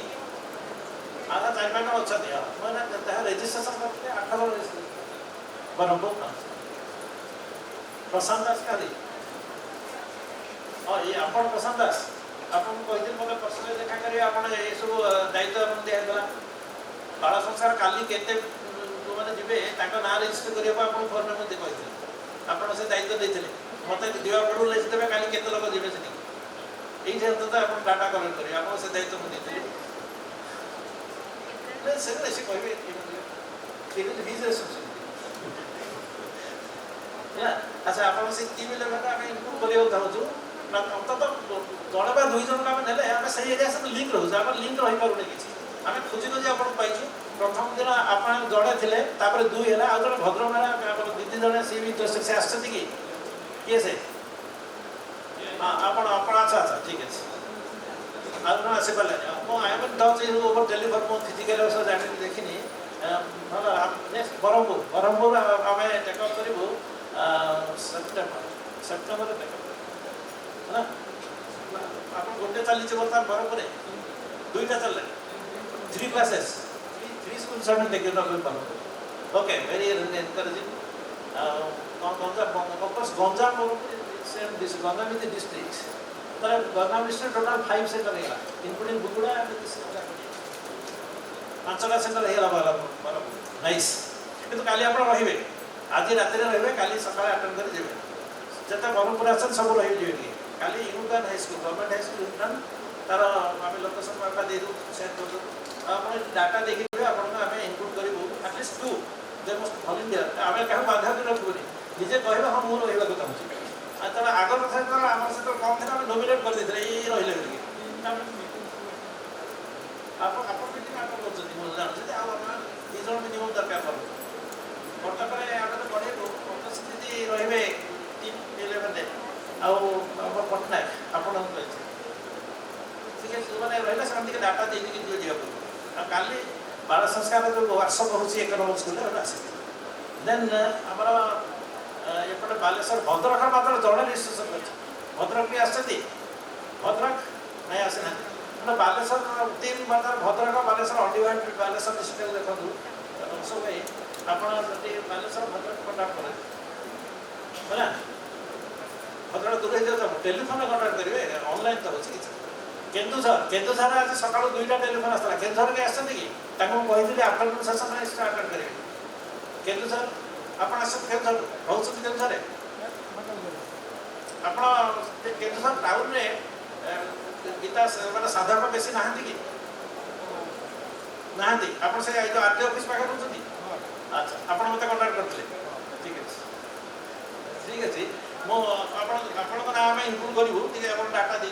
आधा 4-5 जन अच्छा मैंने रेजिस्ट्रेशन करते 8 जन ब्रह्मपुर प्रशांत दास का हाँ ये आप प्रशांत दास आपको कही मतलब पर्सनली देखा करेंगे आप सब दायित्व आप दिखाला बाल संस्कार काली केते जो मैंने जी ना रेजिस्टर करने को आप फोन में कही आप से दायित्व देते मत दिवा पड़ू लिस्ट देवे काली केते लोग जी से ये अंत आप डाटा कलेक्ट करेंगे आप से दायित्व मुझे से कहे अच्छा आप से टीम 11 आम इनक्लूड करने चाहूँ अंततः जड़े बा 2 जन आम ने आम से एरिया सहित लिंक रोचे आम लिंक रही पारे किसी आम खोजी खोजी आपको पाइछु प्रथम दिन आप जड़े थे 2 है आज जब भद्रक मेला दीदी जड़े सी भी इंटरेस्ट से आसती कि किए से हाँ आप अच्छा अच्छा ठीक है आज जन आसी पारे I am touch over telephone मो फिजिकल जानी देखनी भल नेक्स्ट ब्रह्मपुर आम टेकअप करूँ सेप्टेम्बर टेकअप है आप गोटे चली बर्तमान ब्रह्मपुर 2टा चल 3 classes 3 school student Brahmapur okay very encouraging Ganjam same Ganjam is district तर गंजाम डिस्ट्रिक्ट टोटाल 5 सेंटर है इंक्लूडिंग बुकुड़ा 5टा सेंटर है नाइस किंतु काली आप रे आज राति रही काली सकाଳେ अटेंड कर जेबे जते ब्रह्मपुर आसन सब रही जेबे काली union high school government high school union तार आम लोकेशन बाबा दे दू सेंड कर दू आप डाटा देखिए आपको आम इनक्लूड करूँ at least to they must volunteer आम क्या बाध्य कर रखुनि निजे कह हाँ मुझे रही चाहूँगी तेना आग कथा आम सहित कम थे नोमिनेट कर देते ये रही आप जानते दी जन मिनिमम दरकार कर कटक बढ़ेबू पंकजी रे टीम 11 आम पट्टनायक आपण मैंने रहा से डाटा देकी दिया काली बाल संस्कार जो वर्कसप हो 1 नंबर स्कूल आस देन आमर एपटे बालेश्वर भद्रक मात्र जड़े रेजिस्ट्रेशन कर भद्रक भी आसती भद्रक नहीं आसीना बालेश्वर टीम मात्र भद्रक बालेश्वर अडिवाइड बालेश्वर डिस्ट्रिक्ट देखूँ सब भाई आप बालेश्वर भद्रक कंटाक्ट करें है भद्रक दूर हो टेलीफोन कंटाक्ट करेंगे ऑनलाइन तो होती केन्दुझर आज सका 2टा टेलीफोन आसला केन्दुझर के आसते कि कही आफ्टरनून सेशन स्टार्ट करेंगे केन्दुझर आप केन्दुझर रोच केन्दुझर आप केन्दुझर टाउन में गीता मानते साधारण बेसी नहांती कि नहांती आप से जो आरटी ऑफिस पाखे रोचती अच्छा आप मत कंटाक्ट करते ठीक अच्छे ठीक अच्छे मुझे नाम इनक्लूड करूँ डाटा दे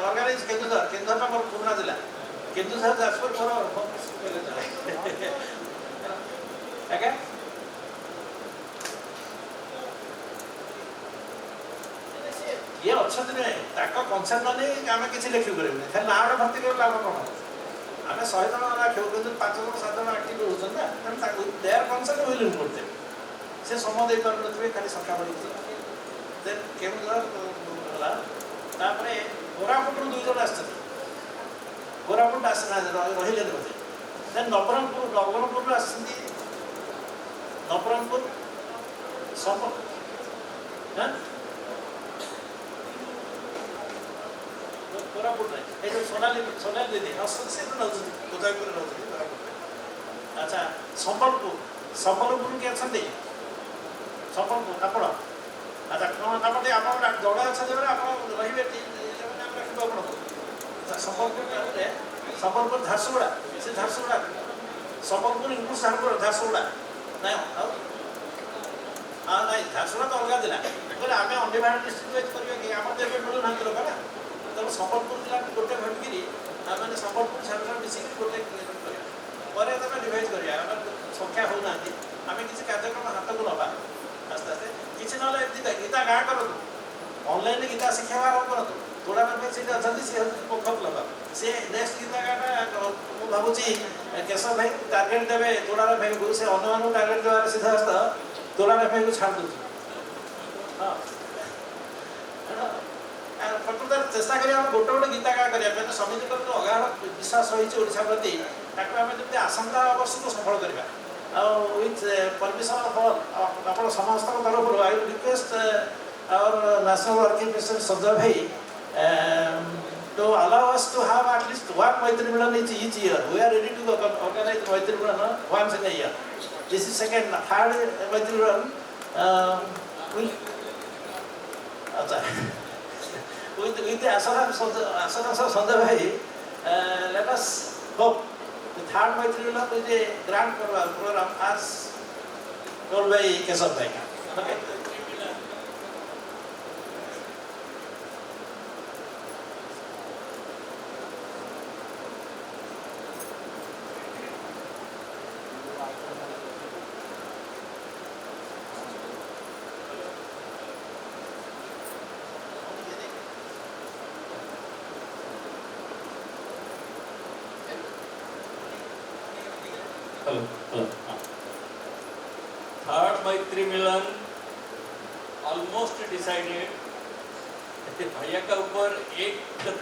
ऑर्गेनाइज केन्दुझर मोर पुराना जिला केन्दुझर जाजपुर मोर आज्ञा ये अच्छा नुहे कनसर्न नहीं आम कि लिखी करें ना भर्ती कर लाभ कौन आम 100 जन रखू कि 5 जन 7 जन आक्टिव रोचन ना Tenali their concern will include them से समय दे पार थे खाली संख्या बढ़ी देन केन्दुझर तापर कोरापुट 2 जन आस कोरापुट आसना रही बोधे देन नवरंगपुर आस नवरंगपुर सब कोरापुट नहीं ये सोनाली दीदी से उदयपुर अच्छा संबलपुर किए अच्छा संबलपुर आप अच्छा कौन आप जड़े अच्छा जगह आप रे संबलपुर झारसुगुड़ा से झारसुगुड़ा संबलपुर इंक्लूड झारसुगुड़ा नहीं हाँ नहीं झारसुगुड़ा तो अलग जिला बोले आम अंडीभाड़ डिस्ट्रिक्ट वाइज करेंगे आम तो मिलू ना लोक ना तेणु संबलपुर जिला गोटे भाविकी मैंने संबलपुर झारसुगुड़ा मिसिक गोटे पर डिवाइज करा संख्या होना आम किसी कार्यक्रम हाथ को नवा आस्ते आस्ते किसी ना गीता गाँ करूँ ऑनलाइन गीता शिक्षा आरंभ करूँ थोड़ा से अच्छा सी पोखर लगा सी नेक्स्ट गीता गाँटा मुझे भावुची केशव भाई टार्गेट देवे तोड़ार भाई को से अन्य टार्गेट देवार सीधा रास्ता तोड़ार भाई को छाड़ दूसरी हाँ प्रकृत चेष्टा करें गोटे गोटे गीता गाँ करने समिति जो अगाध विश्वास रही ओडिशा प्रति जमी आसंता वर्ष को सफल करवा विथ परमिशन ऑफ ऑल आप समस्त तरफ I request our national working president Sanjay भाई to allow us to have at least one Maitri Milan each year. We are ready to organize Maitri Milan once in a year. This is second, third Maitri Milan. With the assurance of Sanjay Bhai, let us hope the third Maitri Milan is a grand program as told by Keshav Bhai. Okay. Third मैत्री मिलन almost decided भैया का ऊपर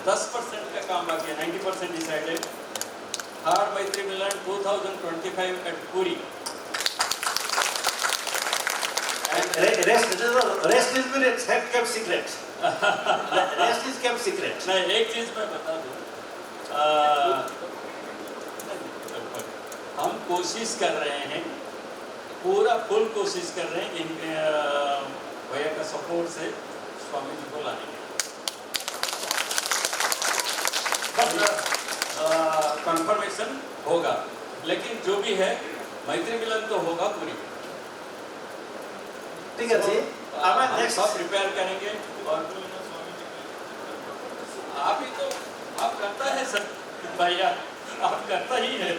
10% का काम बाकी है 90% decided third मैत्री मिलन 2025 at Puri and rest is kept secret. Rest is kept secret. नहीं एक चीज मैं बता दूं हम कोशिश कर रहे हैं, पूरा फुल कोशिश कर रहे हैं इन भैया का सपोर्ट से स्वामी जी को लाने के। कंफर्मेशन होगा, लेकिन जो भी है मैत्री मिलन तो होगा पूरी। ठीक है जी, अब हम नेक्स्ट सब प्रिपेयर करेंगे। और आप ही तो आप करता है सर भैया, आप करता ही है।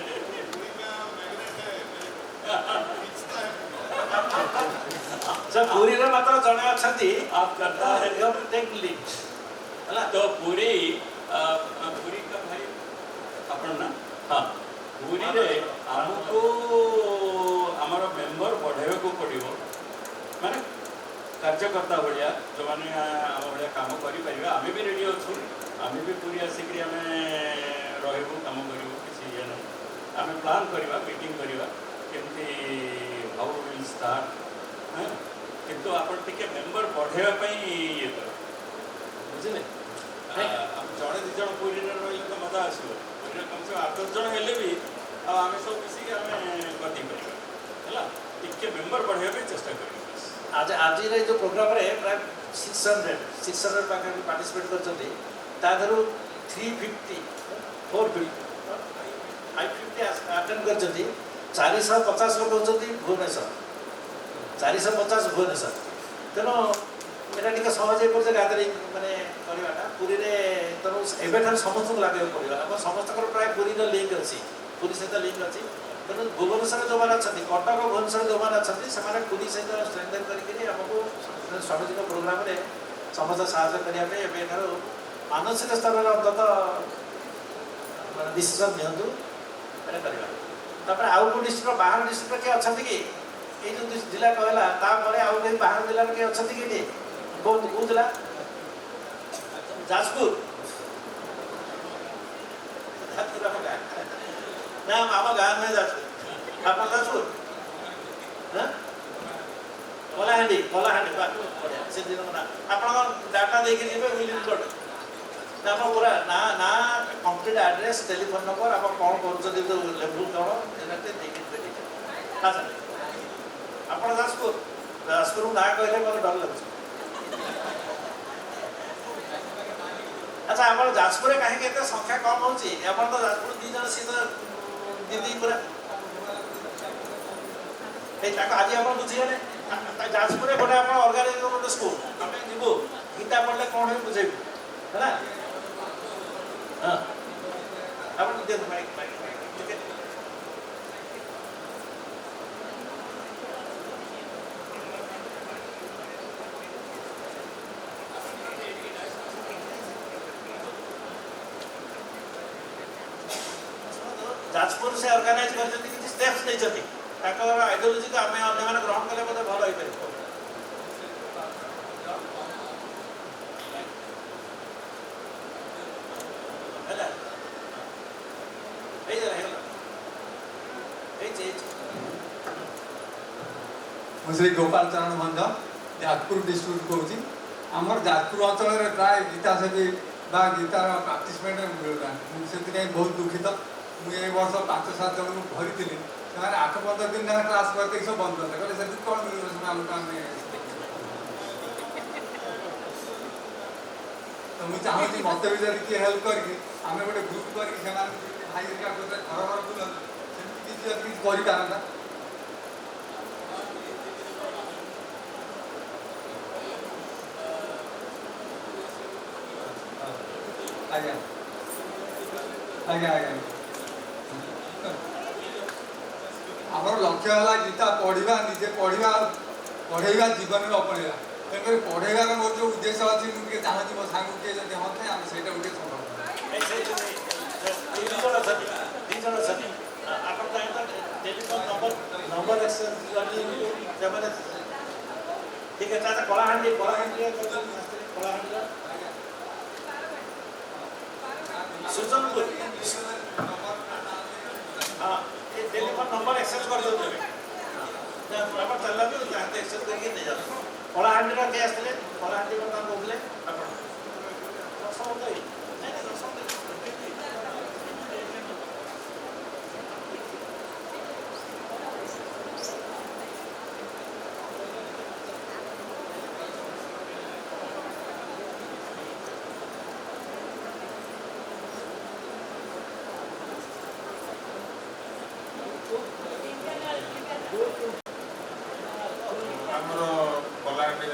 जब पूरी रे मात्र जने अछंती आप करता है you have to take lead हला तो पूरी पूरी का भाई अपन ना हाँ पूरी रे हमको हमारा मेंबर बढ़ावे को पड़िबो माने कार्यकर्ता भाया जो मैंने आम भाया काम करें आम भी रेडी अच्छु आम भी पूरी आसिक रहू कम करूँ किसी ये ना आम प्लान करवा मीटिंग करवा केमती हाउ विल स्टार्ट किंतु आपण टिके मेंबर बढ़ावा ये कर बुझे जड़े दी जन पूरी रही तो मजा आसो पूरी कम से 8-10 जन हेले भी आम सब मिसिक आम गति करवा टिके मेंबर बढ़ावा चेष्टा कर। आज आज रे जो प्रोग्राम रे प्राय 600 पाखे पार्टिसिपेट करछथि ता धरु 350 450 550 अटेंड करछथि 450 लोक होछथि भुवनेश्वर 450 भुवनेश्वर तेनो एटा टिके सहज एपर गैदरिंग माने करवाटा पूरी रे तेनो एबे ठार समस्त लागे पड़िबा हम समस्त कर प्राय पूरी रो लिंक अछि पूरी सहित लिंक अछि तेणु भुवनेश्वर जो मैंने अच्छा कटक भुवनेश्वर जो मैंने अच्छा से पूरी सहित स्ट्रेंथन करके आमको स्वामीजी प्रोग्राम में समस्त साहय करने मानसिक स्तर में अंतत डिसीजन दिंतु करवा आउ को डिस्ट्रिक्ट बाहर डिस्ट्रिक्ट किए अच्छा कि ये जो जिला कहला आउ कहीं बाहर जिले में किए अच्छा कि कौ जिला जाजपुर ना आम गाँव में जाजपुर आप जाजपुर कलाहांडी कलाहांडी बढ़िया से दिन ना आप डाटा देखे जी विल रिकॉर्ड ना आप पूरा ना ना कंप्लीट एड्रेस टेलीफोन नंबर आप कौन कर लेवल कौन देखिए अच्छा आप जाजपुर जाजपुर ना कहले मतलब डर लगे अच्छा आप जाजपुर कहीं संख्या कम होती तो जाजपुर 2 जन सी तो दीदी पूरा आज आप बुझीगले जाजपुर गोटे आप अर्गानाइज गोटे स्कूल आम जीवु गीता पढ़ले कौन हो बुझेबू है हाँ आप जाजपुर से ऑर्गेनाइज करते कि स्टेप्स नहीं आइडियोलॉजी को आम अन्य ग्रहण कले बोधे भल हो पार श्री गोपाल चरण मंद जाजपुर डिस्ट्रिक्ट कौन आमर जाजपुर अंचल प्राय गीता सेवी गीतार पार्टिसिपेट मिलूना से बहुत दुखित मुझे वर्ष 5-7 जन को भरी थी 8-15 दिन क्लास करते सब बंद करते कहते से कौन मिल तो मुझे चाहूँगी मत भी जब किए हेल्प करके आम गोटे ग्रुप करके भाई घर घर बुलते किसी करता आज्ञा आज्ञा आज्ञा आमर लक्ष्य है गीता पढ़ा निजे पढ़ा पढ़ेगा जीवन में अपनेगा तेणुक पढ़ेगार मोर जो उद्देश्य अच्छी मुझे चाहूँगी मो सांग किए जब हाँ आम से गोटे ठीक है कलाहांडी कलाहांडी सुजनपुर हाँ ये टेलीफोन नंबर एक्सेस कर दो आप चल जाते एक्सेस करके नहीं जाते कलाहांडी किए आसते कलाहांडी क्या कहते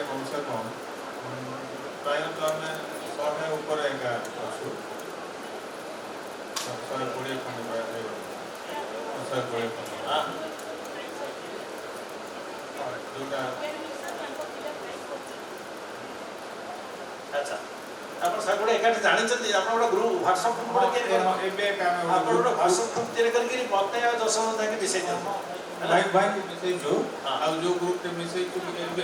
कम से कम प्रायतः आम 100 ऊपर एका अच्छु 120 खंड प्राय 120 जोटा अच्छा ଆପଣ ସବୁବେଳେ ଏକାଠି ଜାଣିଛନ୍ତି ଆପଣ ଗୋଟେ ଗ୍ରୁପ ହ୍ୱାଟ୍ସଆପ୍ ଗ୍ରୁପ ଗୋଟେ ତିଆରି କରନ୍ତୁ ଏବେ ଆପଣ ଗୋଟେ ହ୍ୱାଟ୍ସଆପ୍ ଗ୍ରୁପ ତିଆରି କରିକି ମତେ ଆଉ 10 ଜଣ ଯାକେ ମିଶେଇ ଦିଅନ୍ତୁ भाई मिसेइछु आ जो ग्रुप टे मिसेइछु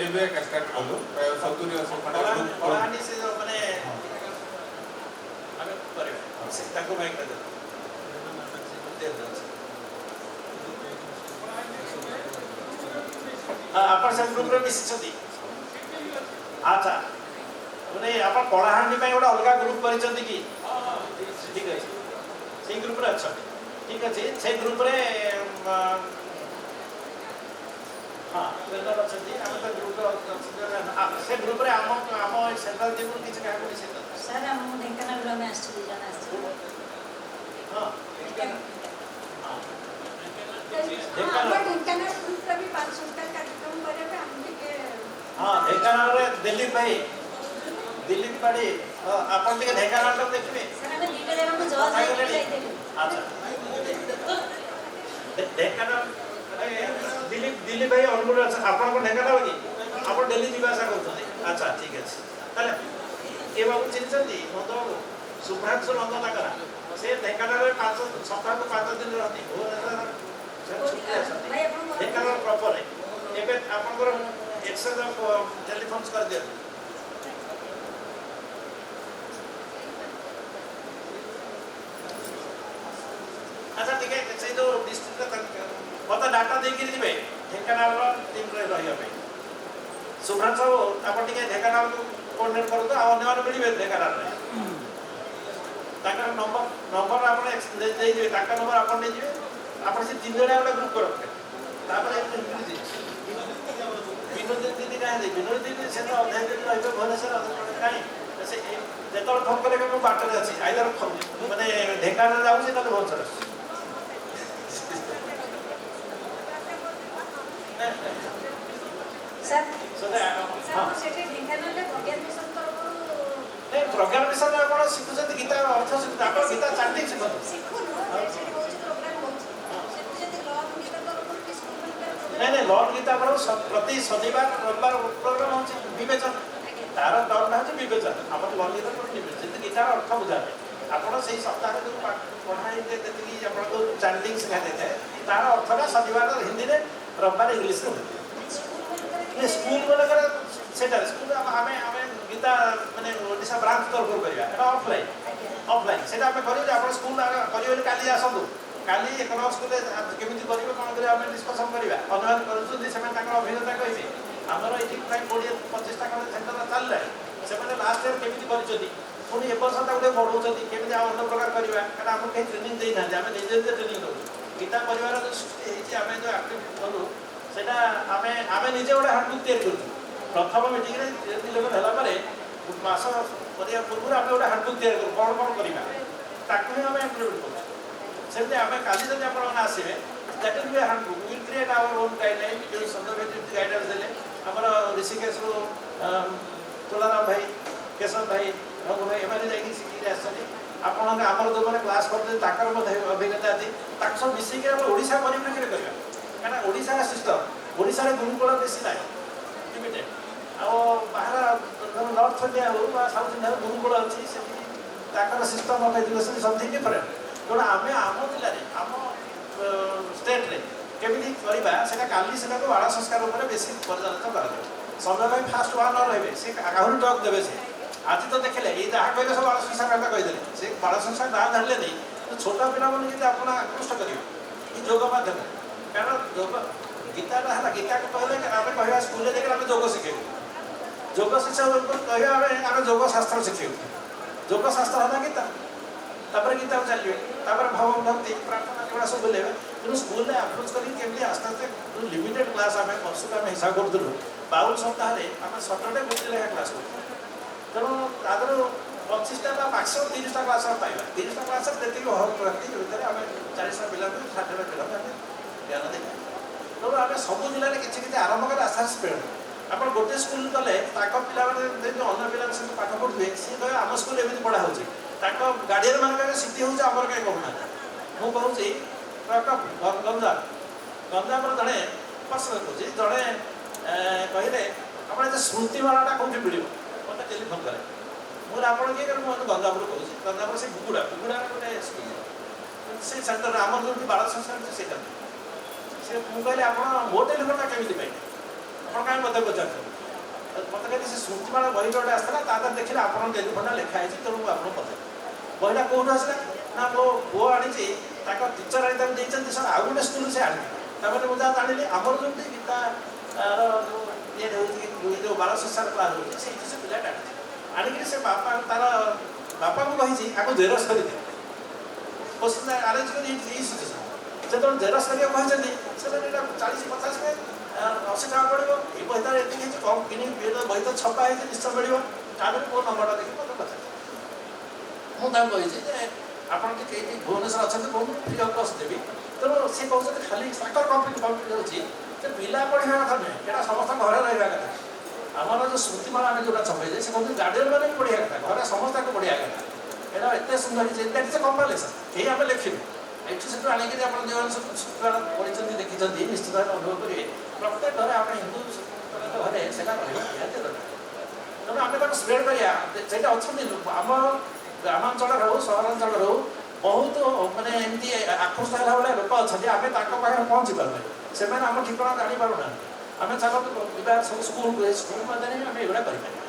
एबे का स्टार्ट कलो प्राय 70 80 खंड ग्रुप କଳାହାଣ୍ଡି ସେ ମାନେ ଆମେ କରିବା ସେ ତାକୁ ମାଇକ୍ ଦେ ଆପଣ ସେ ଗ୍ରୁପରେ ମିଶିଛନ୍ତି ଆଚ୍ଛା ମାନେ ଆପଣ କଳାହାଣ୍ଡି ପାଇଁ ଗୋଟେ ଅଲଗା ଗ୍ରୁପ କରିଛନ୍ତି କି ଠିକ ଅଛି ସେଇ ଗ୍ରୁପରେ ଅଛନ୍ତି ଠିକ ଅଛି ସେଇ ଗ୍ରୁପରେ हाँ वेलर अच्छी आम तो ग्रुप से ग्रुप रे आम आम सेंट्रल टीम किसी क्या कोई से सर हम ढेंकानाल में आसछी जन आसछी हां हम ढेंकानाल ग्रुप का भी 5 संस्कार कार्यक्रम करे पे हम के हां ढेंकानाल रे दिलीप भाई दिलीप बाड़ी अपन के ढेंकानाल तो देखबे सर हम दीटे जगह में जॉब जाई अच्छा ढेंकानाल दिलीप भाई अनुकूल आपन को ढेंकानाल कि आपण दिल्ली जीवासा करथि अच्छा ठीक अछि ताले ए बाबू चिन्हछन्ती नंद बाबू सुभ्रांशु नंद नगरा से ढेंकानाल रे 5 सप्ताह को 5 दिन रहती ढेंकानाल प्रॉपर है एबे आपन को एक्सेस ऑफ टेलीफोन्स कर दिया अच्छा ठीक है से जो डिस्ट्रिक्ट मत डाटा देकर जी ढेंकानाल टीम रही सुभ्रांशु आप ढेंकानाल को कोऑर्डिनेट करूँ अन्य मिले ढेंकानाल नंबर नंबर आप नंबर आप से 3 जन गोटे ग्रुप करते विनोद दीदी कहीं विनोद दीदी से तो अध्याय दिन रही भुवनेश्वर कहीं जो फोन करेंगे मुझे बाटर अच्छी आईदर मैंने ढेंकानाल जाऊँगी ना भुवनेश्वर सर हाँ सेठी ढेंकानाल रे प्रज्ञान मिशन तरफ नहीं प्रोग्राम विषय में आप शिखुं गीता अर्थ शिखुं आप गीता चांटिंग शिखुं सिखुन सेठी बहुत प्रोग्राम होछ सेठी जति लॉ गीता तरफ के स्कूल में नहीं नहीं लॉर्ड गीता पर प्रति शनिवार रविवार प्रोग्राम होची विवेचन तार टर्म होची विवेचन आपण लॉर्ड गीता पर विवेचन गीतार अर्थ बुझाबे आपण सही सप्ताह जो पढ़ाई देती आपण को चांटिंग सिखा देते तार अर्थटा शनिवार हिंदी रे रविवार इंग्लिश रे होती स्कूल वाला सेटा स्कूल हमें हमें गीता माने ओडिसा ब्रांच तरफ करिया एटा ऑफलाइन सेटा हमें करियो जे आपण स्कूल करियो काली आसंदु काली एक नंबर स्कूल केमिति करियो कोन करे हमें डिस्कशन करिया अनुमान करछु जे सेमे ताकर अभिनेता कहिबे हमर एठी प्राय 20-25 टा कोन सेंटर चल रहा सेमे लास्ट ईयर केमिति करिसथि पुनी ए वर्ष ता गुटे बढ़ौछथि केमिति आ अन्य प्रकार करिवा काटा हम के ट्रेनिंग देई ना हमें निजे निजे ट्रेनिंग दउ गीता परिवार जो सृष्टि हमें जो एक्टिव करू सेटा हमें निजे गोटे हार्डबुक तैयारी करूँ प्रथम मीटिंग में लेवल है मास पूर्व आम गोटे हार्डबुक तैयारी करूँ कौन कौन करवा ताकू ही आम इम्प्लीमेंट करूँ सेमती आम काली जब आप आसवे that will be handbook will create our own guideline जो सन्दर्भ गाइडेंस देले आमर ऋषिकेश तुलाराम भाई केशव भाई रघु भाई एम शिखिक आसती आपण आमर जो मैंने क्लास करते अभिज्ञता थी सब मिसिक ओडिशा परिप्रेक्षी करवा क्या ओडिशा सिस्टम ओडिशा गुरुकुल बेसी ना लिमिटेड आर नॉर्थ इंडिया हो साउथ इंडिया गुरुकुल अच्छी system of education something different तेना आम आम जिले में आम स्टेट रे केमी करवा काली से बाल संस्कार उपर बेसी परिचालित कर समय भाई फास्ट वन रहे से आहरी टक देवे से आज तो देखले ये जहाँ कहले सब बाल संस्कार क्या कहीदे से बाल संस्कार ना जानले नहीं तो छोट पिला मैंने आप आकृष्ट करेंगे योग माध्यम कारण योग गीता है गीता को कहले आम कह स्कूल जाकर आम योग शिखेबू योग शिक्षा कह आम योग शास्त्र शिखेबू योग शास्त्र है गीता तापर गीता को चलिए भवन भक्ति प्रार्थना एगुड़ा सब बोले तेणु स्कूल में अप्रोच करके आस्ते आस्ते लिमिटेड क्लास आम वर्षक आम हिसाब करूँ बाउल सप्ताह आम सटरडे गोटे लेखा क्लास करूँ तेणु तादर 25टा मैक्सिमम 30टा क्लास पाइबा 30टा क्लास जी राति भितर आम 40टा पिला 60टा पिला ज्ञान देगा तेणु आम सब जिले में किसी आरंभ कर आशा स्पेड ଆପଣ ଗୋଟେ ସ୍କୁଲ ଗଲେ ତାଙ୍କ ପିଲାମାନେ ଯେମିତି ଅନ୍ୟ ପିଲାଙ୍କ ସହିତ ପାଠ ପଢ଼ୁଥିବେ ସିଏ କହିବେ ଆମ ସ୍କୁଲ ଏମିତି ପଢ଼ା ହେଉଛି ତାଙ୍କ ଗାର୍ଡ଼ିଆନ ମାନଙ୍କର ସିଟି ହେଉଛି ଆମର କାହିଁ କହୁନାହାନ୍ତି ମୁଁ କହୁଛି ଗଞ୍ଜାମର ଜଣେ ପ୍ରଶ୍ନ କହୁଛି ଜଣେ କହିଲେ ଆପଣ ଏ ସ୍ମୃତିମାଳାଟା କେଉଁଠି ମିଳିବ ମୋତେ ଟେଲିଫୋନ୍ କଲେ ମୁଁ କହିଲି ଆପଣ କିଏ କରେ ମୁଁ ଗଞ୍ଜାମରୁ କହୁଛି ଗଞ୍ଜାମର ସେ ବୁଗୁଡ଼ା ଗୋଟେ ସ୍କୁଲ ସେ ସେଣ୍ଟର ଆମର ଯେଉଁଠି ବାଳ ସଂସ୍ଥା ଅଛି ସେଇଟା ସେ ମୁଁ କହିଲି ଆପଣ ମୋ ଟେଲିଫୋନ୍ଟା କେମିତି ପାଇଲେ ଆପଣ କାହିଁ ମୋତେ ପଚାରୁଛନ୍ତି ମୋତେ କହିଲେ ସେ ସ୍ମୃତିମାଳା ବହିଟା ଗୋଟେ ଆସିଥିଲା ତା ଦେହରେ ଦେଖିଲେ ଆପଣଙ୍କ ଟେଲିଫୋନ୍ଟା ଲେଖା ହେଇଛି ତେଣୁ ମୁଁ ଆପଣଙ୍କୁ ପଚାରିଲି ବହିଟା କେଉଁଠୁ ଆସିଲା ନା ମୋ ପୁଅ ଆଣିଛି ତାଙ୍କ ଟିଚର ଆଣି ତାକୁ ଦେଇଛନ୍ତି ସାର୍ ଆଉ ଗୋଟେ ସ୍କୁଲରୁ ସେ ଆଣିଛି ତାପରେ ମୁଁ ଯାହା ଜାଣିଲି ଆମର ଯେଉଁଠି ଗୀତାର ଯେଉଁ ଇଏ ହେଉଛି ଯେଉଁ ବାଳ ସଂସ୍ଥାର କ୍ଲାସ୍ ହେଉଛି ସେଇଠି ସେ ପିଲାଟା ଆଣିଛି ଆଣିକିରି ସେ ବାପା ତାର ବାପାଙ୍କୁ କହିଛି ଆକୁ ଜେରକ୍ସ କରିଦିଅ କୋଶ୍ଚିନ୍ ଆରେଞ୍ଜ କରି ଏଇ ସିଚୁଏସନ୍ ଯେତେବେଳେ ଜେରକ୍ସ କରିବାକୁ କହିଛନ୍ତି ସେମାନେ ଏଇଟା 40-50 80 ଟଙ୍କା ପଡ଼ିବ ଏଇ ବହିଟା ଏତିକି ହେଇଛି କମ୍ କିଣି ବହି ତ ଛପା ହେଇଛି ନିଶ୍ଚୟ ମିଳିବ ତାପରେ ମୋ ନମ୍ବରଟା ଦେଖି ମୋତେ ପଚାରିଲେ ମୁଁ ତାଙ୍କୁ କହିଛି ଯେ ଆପଣ ଟିକେ ଏଇଠି ଭୁବନେଶ୍ୱର ଅଛନ୍ତି ମୁଁ ଫ୍ରି ଅଫ୍ କଷ୍ଟ ଦେବି ତେଣୁ ସେ କହୁଛନ୍ତି ଖାଲି ତାଙ୍କର କମ୍ପ୍ଲିଟ୍ ହେଉଛି ଯେ ପିଲା ପଢ଼ିବା କଥା ନୁହେଁ ଏଇଟା ସମସ୍ତଙ୍କ ଘରେ ରହିବା କଥା ଆମର ଯେଉଁ ସ୍ମୃତିମାଳା ଆମେ ଯେଉଁଟା ଛପେଇଛେ ସେ କହୁଛନ୍ତି ଗାର୍ଡ଼ିଆନ ମାନେ ବି ପଢ଼ିବା କଥା ଘରେ ସମସ୍ତଙ୍କୁ ପଢ଼ିବା କଥା ଏଇଟା ଏତେ ସୁନ୍ଦର ହେଇଛି ଏଇଟା କିଛି କମ୍ପାଲେସନ୍ କେହି ଆମେ ଲେଖିବୁ ଏଠୁ ସେଠୁ ଆଣିକିରି ଆପଣ ଯେଉଁମାନେ ଶୁକ୍ରବାର ପଢ଼ିଛନ୍ତି ଦେଖିଛନ୍ତି ନିଶ୍ଚିତ ଭାବେ ଅନୁଭବ କରିବେ ପ୍ରତ୍ୟେକ ଘରେ ଆମେ ହିନ୍ଦୁ ଘରେ ସେଇଟା ରହିବା ନିହାତି ଦରକାର ତେଣୁ ଆମେ ତାକୁ ସ୍ପ୍ରେଡ୍ କରିବା ସେଇଟା ଅଛନ୍ତି ଆମ ଗ୍ରାମାଞ୍ଚଳରେ ହଉ ସହରାଞ୍ଚଳରେ ହଉ ବହୁତ ମାନେ ଏମିତି ଆକୃଷ୍ଟ ହେଲା ଭଳିଆ ଲୋକ ଅଛନ୍ତି ଆମେ ତାଙ୍କ ପାଖରେ ପହଞ୍ଚି ପାରୁନାହିଁ ସେମାନେ ଆମ ଠିକଣା ଜାଣିପାରୁନାହାନ୍ତି ଆମେ ଚାଲନ୍ତୁ ଯିବା ସବୁ ସ୍କୁଲକୁ ସ୍କୁଲ ମଧ୍ୟରେ ଆମେ ଏଗୁଡ଼ା କରିପାରିବା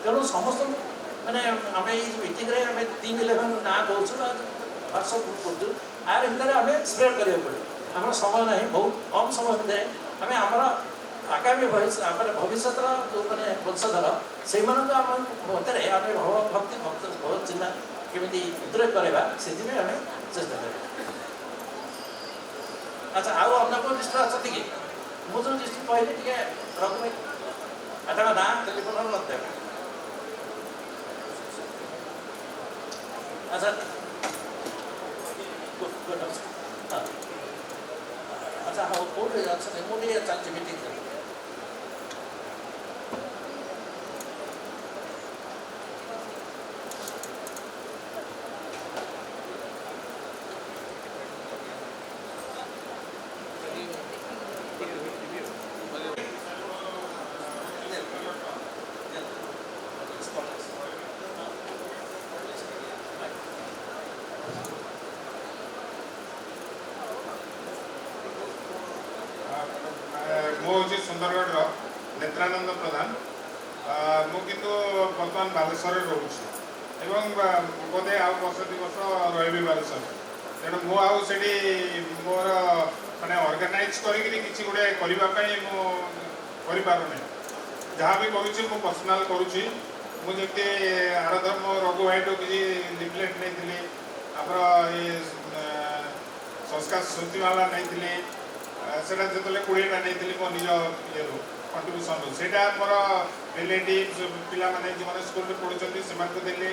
ତେଣୁ ସମସ୍ତଙ୍କୁ ମାନେ ଆମେ ଏଇ ମିଟିଂରେ ଆମେ ଟିମ୍ 11 ନାଁ କହୁଛୁ ବା ହ୍ୱାଟ୍ସଆପ୍ ଗ୍ରୁପ୍ କରୁଛୁ ଆର ଭିତରେ ଆମେ ସ୍ପ୍ରେଡ୍ କରିବାକୁ ପଡ଼ିବ ଆମର ସମୟ ନାହିଁ ବହୁତ କମ୍ ସମୟ ଭିତରେ ଆମେ ଆମର ଆଗାମୀ ଭବିଷ୍ୟତର ଯେଉଁମାନେ ବଂଶଧର ସେଇମାନଙ୍କୁ ଆମ ମଧ୍ୟରେ ଆମେ ଭକ୍ତି ଭଗବତ ଚିନ୍ତା କେମିତି ଉଦ୍ରେକ କରିବା ସେଥିପାଇଁ ଆମେ ଚେଷ୍ଟା କରିବା ଆଚ୍ଛା ଆଉ ଅନ୍ୟ କେଉଁ ଡିଷ୍ଟ୍ରିକ୍ଟ ଅଛନ୍ତି କି ମୁଁ ଯେଉଁ ଡିଷ୍ଟ୍ରିକ୍ଟ କହିଲି ଟିକେ ରଘୁଭାଇ ତାଙ୍କ ନାଁ ଟେଲିଫୋନ୍ ମୋତେ ଆଚ୍ଛା ଆଚ୍ଛା ହଉ କେଉଁଠି ଅଛନ୍ତି ମୁଁ ଟିକେ ଚାଲିଛି ମିଟିଂ ମୁଁ ହେଉଛି ସୁନ୍ଦରଗଡ଼ର ନେତ୍ରାନନ୍ଦ ପ୍ରଧାନ ମୁଁ କିନ୍ତୁ ବର୍ତ୍ତମାନ ବାଲେଶ୍ୱରରେ ରହୁଛି ଏବଂ ବୋଧେ ଆଉ ବର୍ଷ 2 ବର୍ଷ ରହିବି ବାଲେଶ୍ୱରରେ ତେଣୁ ମୁଁ ଆଉ ସେଠି ମୋର ମାନେ ଅର୍ଗାନାଇଜ୍ କରିକିରି କିଛି ଗୋଟେ କରିବା ପାଇଁ ମୁଁ କରିପାରୁନି ଯାହା ବି କରୁଛି ମୁଁ ପର୍ସନାଲ୍ କରୁଛି ମୁଁ ଯେମିତି ଆରଥର ମୋ ରଘୁ ଭାଇଠୁ କିଛି ଲିଫଲେଟ୍ ନେଇଥିଲି ଆମର ଏ ସଂସ୍କାର ସ୍ମୃତିମାଳା ନେଇଥିଲି ସେଇଟା ଯେତେବେଳେ 20ଟା ନେଇଥିଲି ମୋ ନିଜ ଇଏରୁ କଣ୍ଟ୍ରିବ୍ୟୁସନ୍ରୁ ସେଇଟା ମୋର ରିଲେଟିଭ୍ ପିଲାମାନେ ଯେଉଁମାନେ ସ୍କୁଲରେ ପଢ଼ୁଛନ୍ତି ସେମାନଙ୍କୁ ଦେଲି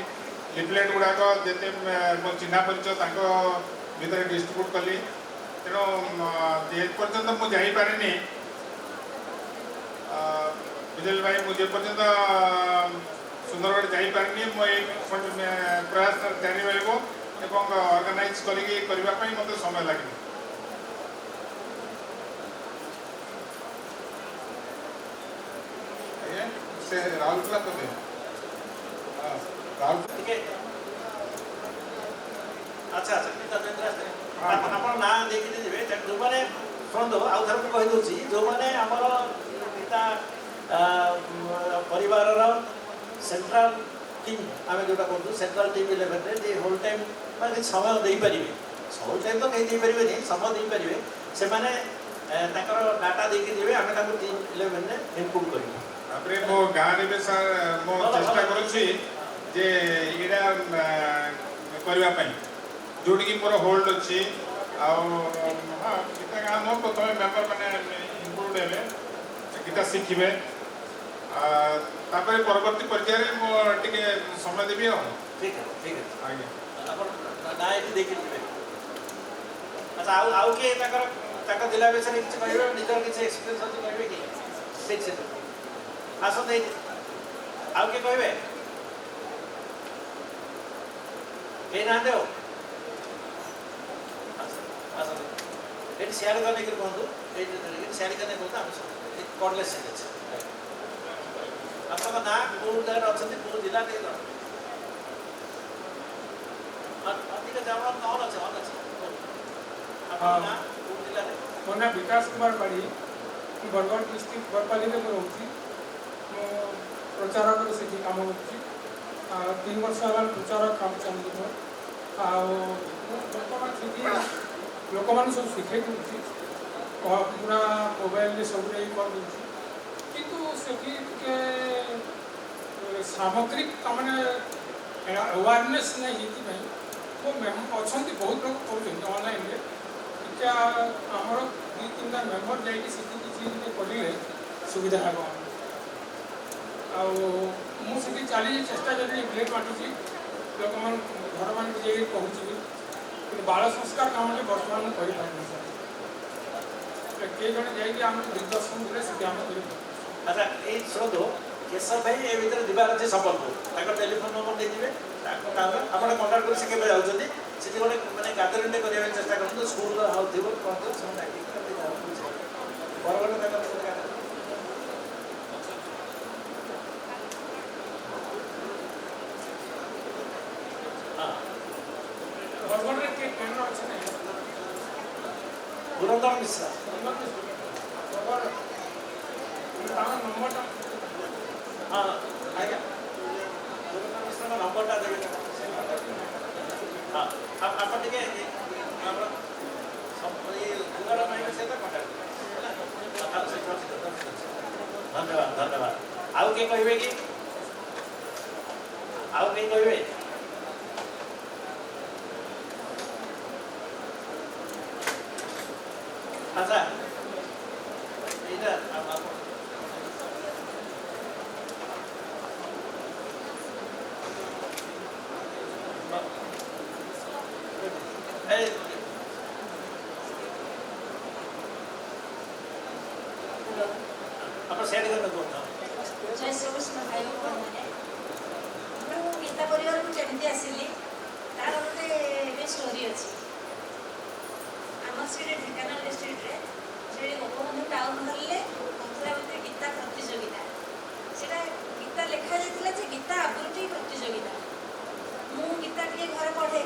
ଲିଫଲେଟ୍ ଗୁଡ଼ାକ ଯେତେ ମୋ ଚିହ୍ନା ପରିଚୟ ତାଙ୍କ ଭିତରେ ଡିଷ୍ଟ୍ରିବ୍ୟୁଟ୍ କଲି ତେଣୁ ଯେପର୍ଯ୍ୟନ୍ତ ମୁଁ ଯାଇପାରିନି ବିଜୟ ଭାଇ ମୁଁ ଯେପର୍ଯ୍ୟନ୍ତ ସୁନ୍ଦରଗଡ଼ ଯାଇପାରିନି ମୁଁ ଏଇ ପ୍ରୟାସ ଜାରି ରହିବ ଏବଂ ଅର୍ଗାନାଇଜ୍ କରିକି କରିବା ପାଇଁ ମୋତେ ସମୟ ଲାଗିବ से राउरकेला तो दे ठीक है अच्छा ଆପଣ ନାଁ ଦେଇକି ଯିବେ ଯେଉଁମାନେ ଶୁଣନ୍ତୁ ଆଉ ଥରେ ମୁଁ କହିଦେଉଛି ଯେଉଁମାନେ ଆମର ପିତା ପରିବାରର ସେଣ୍ଟ୍ରାଲ ଟିମ୍ ଆମେ ଯେଉଁଟା କହୁଛୁ ସେଣ୍ଟ୍ରାଲ ଟିମ୍ 11ରେ ଯେ ହୋଲ୍ ଟାଇମ୍ ମାନେ କିଛି ସମୟ ଦେଇପାରିବେ ହୋଲ୍ ଟାଇମ୍ ତ କେହି ଦେଇପାରିବେନି ସମୟ ଦେଇପାରିବେ ସେମାନେ ତାଙ୍କର ଡାଟା ଦେଇକି ଯିବେ ଆମେ ତାଙ୍କୁ ଟିମ୍ 11ରେ ଇନକ୍ଲୁଡ୍ କରିବୁ ତାପରେ ମୋ ଗାଁରେ ବି ସାର୍ ମୁଁ ଚେଷ୍ଟା କରୁଛି ଯେ ଏଇଟା କରିବା ପାଇଁ ଯେଉଁଠିକି ମୋର ହୋଲ୍ଡ ଅଛି ଆଉ ହଁ ଗୀତା ଗାଁ ନୁହଁ ପ୍ରଥମେ ମେମ୍ବର ମାନେ ଇନକ୍ଲୁଡ୍ ହେବେ ଗୀତା ଶିଖିବେ ତାପରେ ପରବର୍ତ୍ତୀ ପର୍ଯ୍ୟାୟରେ ମୁଁ ଟିକେ ସମୟ ଦେବି ଆଉ ଠିକ୍ ଅଛି ଆଜ୍ଞା ଆପଣ ନାଁ ଏଠି ଦେଇକି ଯିବେ ଆଚ୍ଛା ଆଉ କିଏ ତାଙ୍କ ଜିଲ୍ଲା ବିଷୟରେ କିଛି କହିବେ ନିଜର କିଛି ଏକ୍ସପିରିଏନ୍ସ ଅଛି କହିବେ କି ଠିକ୍ ସେ ଆସନ୍ତୁ ଏଇଠି ଆଉ କିଏ କହିବେ କେହି ନାହାନ୍ତି ଆଉ ଆସନ୍ତୁ ଏଇଠି ସିଆଡ଼େ ଗଲେ ନେଇକି କୁହନ୍ତୁ ଏଇଠି ଧରିକି ସିଆଡ଼େ ଗଲେ କୁହନ୍ତୁ ଆମେ କଡ଼ଲେ ସିଟ୍ ଅଛି ଆପଣଙ୍କ ନାଁ କେଉଁ ଜାଗାରେ ଅଛନ୍ତି କେଉଁ ଜିଲ୍ଲା ଟିକେ ଜଣ ଅଧିକ ଯାଅ ଅନ୍ ଅଛି ଆପଣଙ୍କ ନାଁ କେଉଁ ଜିଲ୍ଲାରେ ମୋ ନାଁ ବିକାଶ କୁମାର ପାଢ଼ୀ ମୁଁ ବରଗଡ଼ ଡିଷ୍ଟ୍ରିକ୍ଟ ବରପାଲିରେ ମୁଁ ରହୁଛି ମୁଁ ପ୍ରଚାରକରେ ସେଠି କାମ କରୁଛି 3 ବର୍ଷ ହେଲା ପ୍ରଚାର କାମ ଚାଲିଛି ମୋର ଆଉ ମୁଁ ବର୍ତ୍ତମାନ ସେଠି ଲୋକମାନେ ସବୁ ଶିଖେଇ ଦେଉଛି ପୁରା ମୋବାଇଲରେ ସବୁରେ କରିଦେଉଛି କିନ୍ତୁ ସେଠି ଟିକେ ସାମଗ୍ରିକ ତାମାନେ ଆୱାରନେସ୍ ନାହିଁ ଏଥିପାଇଁ ମୋ ଅଛନ୍ତି ବହୁତ ଲୋକ କରୁଛନ୍ତି ଅନଲାଇନରେ ଟିକେ ଆମର 2-3ଟା ମେମ୍ବର ଯାଇକି ସେଠି କିଛି ଟିକେ କରିଲେ ସୁବିଧା ହେବ ଆଉ ମୁଁ ସେଠି ଚାଲିଛି ଚେଷ୍ଟା ଯଦି ବ୍ଲେକ୍ ବାଣ୍ଟୁଛି ଲୋକମାନେ ଘରମାନଙ୍କୁ ଯାଇକି ପହଞ୍ଚିବି କିନ୍ତୁ ବାଳ ସଂସ୍କାର କାମରେ ବର୍ତ୍ତମାନ ମୁଁ କରିପାରିନି ସାର୍ କିଏ ଜଣେ ଯାଇକି ଆମକୁ ଦିଗଦର୍ଶନ ଦେଲେ ସେଠି ଆମେ କରିପାରିବୁ ଆଚ୍ଛା ଏଇ ଶୁଣନ୍ତୁ କେଶବ ଭାଇ ଏ ଭିତରେ ଯିବାର ଅଛି ସମ୍ବଲପୁର ତାଙ୍କ ଟେଲିଫୋନ୍ ନମ୍ବର ଦେଇଯିବେ ଆପଣ କଣ୍ଟାକ୍ଟ କରି ସେ କେବେ ଯାଉଛନ୍ତି ସେଠି ଗୋଟେ ମାନେ ଗାଦରିଂଟେ କରିବା ପାଇଁ ଚେଷ୍ଟା କରନ୍ତୁ ସ୍କୁଲ ହେଉଥିବ କ'ଣ ସେମାନେ ବରଗଡ଼ ତାଙ୍କର ବରଗଡ଼ରେ କିଏ କେନ୍ଦ୍ର ଅଛି ନା ପୁରନ୍ଦର ମିଶ୍ରା ବରଗଡ଼ ତାଙ୍କ ନମ୍ବରଟା ହଁ ଆଜ୍ଞା ପୁରନ୍ଦର ମିଶ୍ରାଙ୍କ ନମ୍ବରଟା ଦେବେ ହଁ ଆପଣ ଟିକେ ଆମର ଗୁଗଲ ମାଇଙ୍କ ସହିତ କଣ୍ଟାକ୍ଟ ଧନ୍ୟବାଦ ଧନ୍ୟବାଦ ଆଉ କିଏ କହିବେ କି ଆଉ କେହି କହିବେ ଆଚ୍ଛା ଏଇଟା ଆପଣ ସେଠି ଗଲେ କୁହନ୍ତୁ ଜୟ ଶ୍ରୀକୃଷ୍ଣ ଭାଇ ଭଉଣୀମାନେ ମୁଁ ଗୀତା ପରିବାରକୁ କେମିତି ଆସିଲି ତାର ଗୋଟେ ଏବେ ଷ୍ଟୋରି ଅଛି ଆମର ସେଠି ଢେଙ୍କାନାଳ ଡିଷ୍ଟ୍ରିକ୍ଟରେ ସେଠି ଗୋପବନ୍ଧୁ ଟାଉନ୍ ହଲ୍ରେ ହେଉଥିଲା ଗୋଟେ ଗୀତା ପ୍ରତିଯୋଗିତା ସେଇଟା ଗୀତା ଲେଖାଯାଇଥିଲା ଯେ ଗୀତା ଆବୃତ୍ତି ପ୍ରତିଯୋଗିତା ମୁଁ ଗୀତା ଟିକେ ଘରେ ପଢ଼େ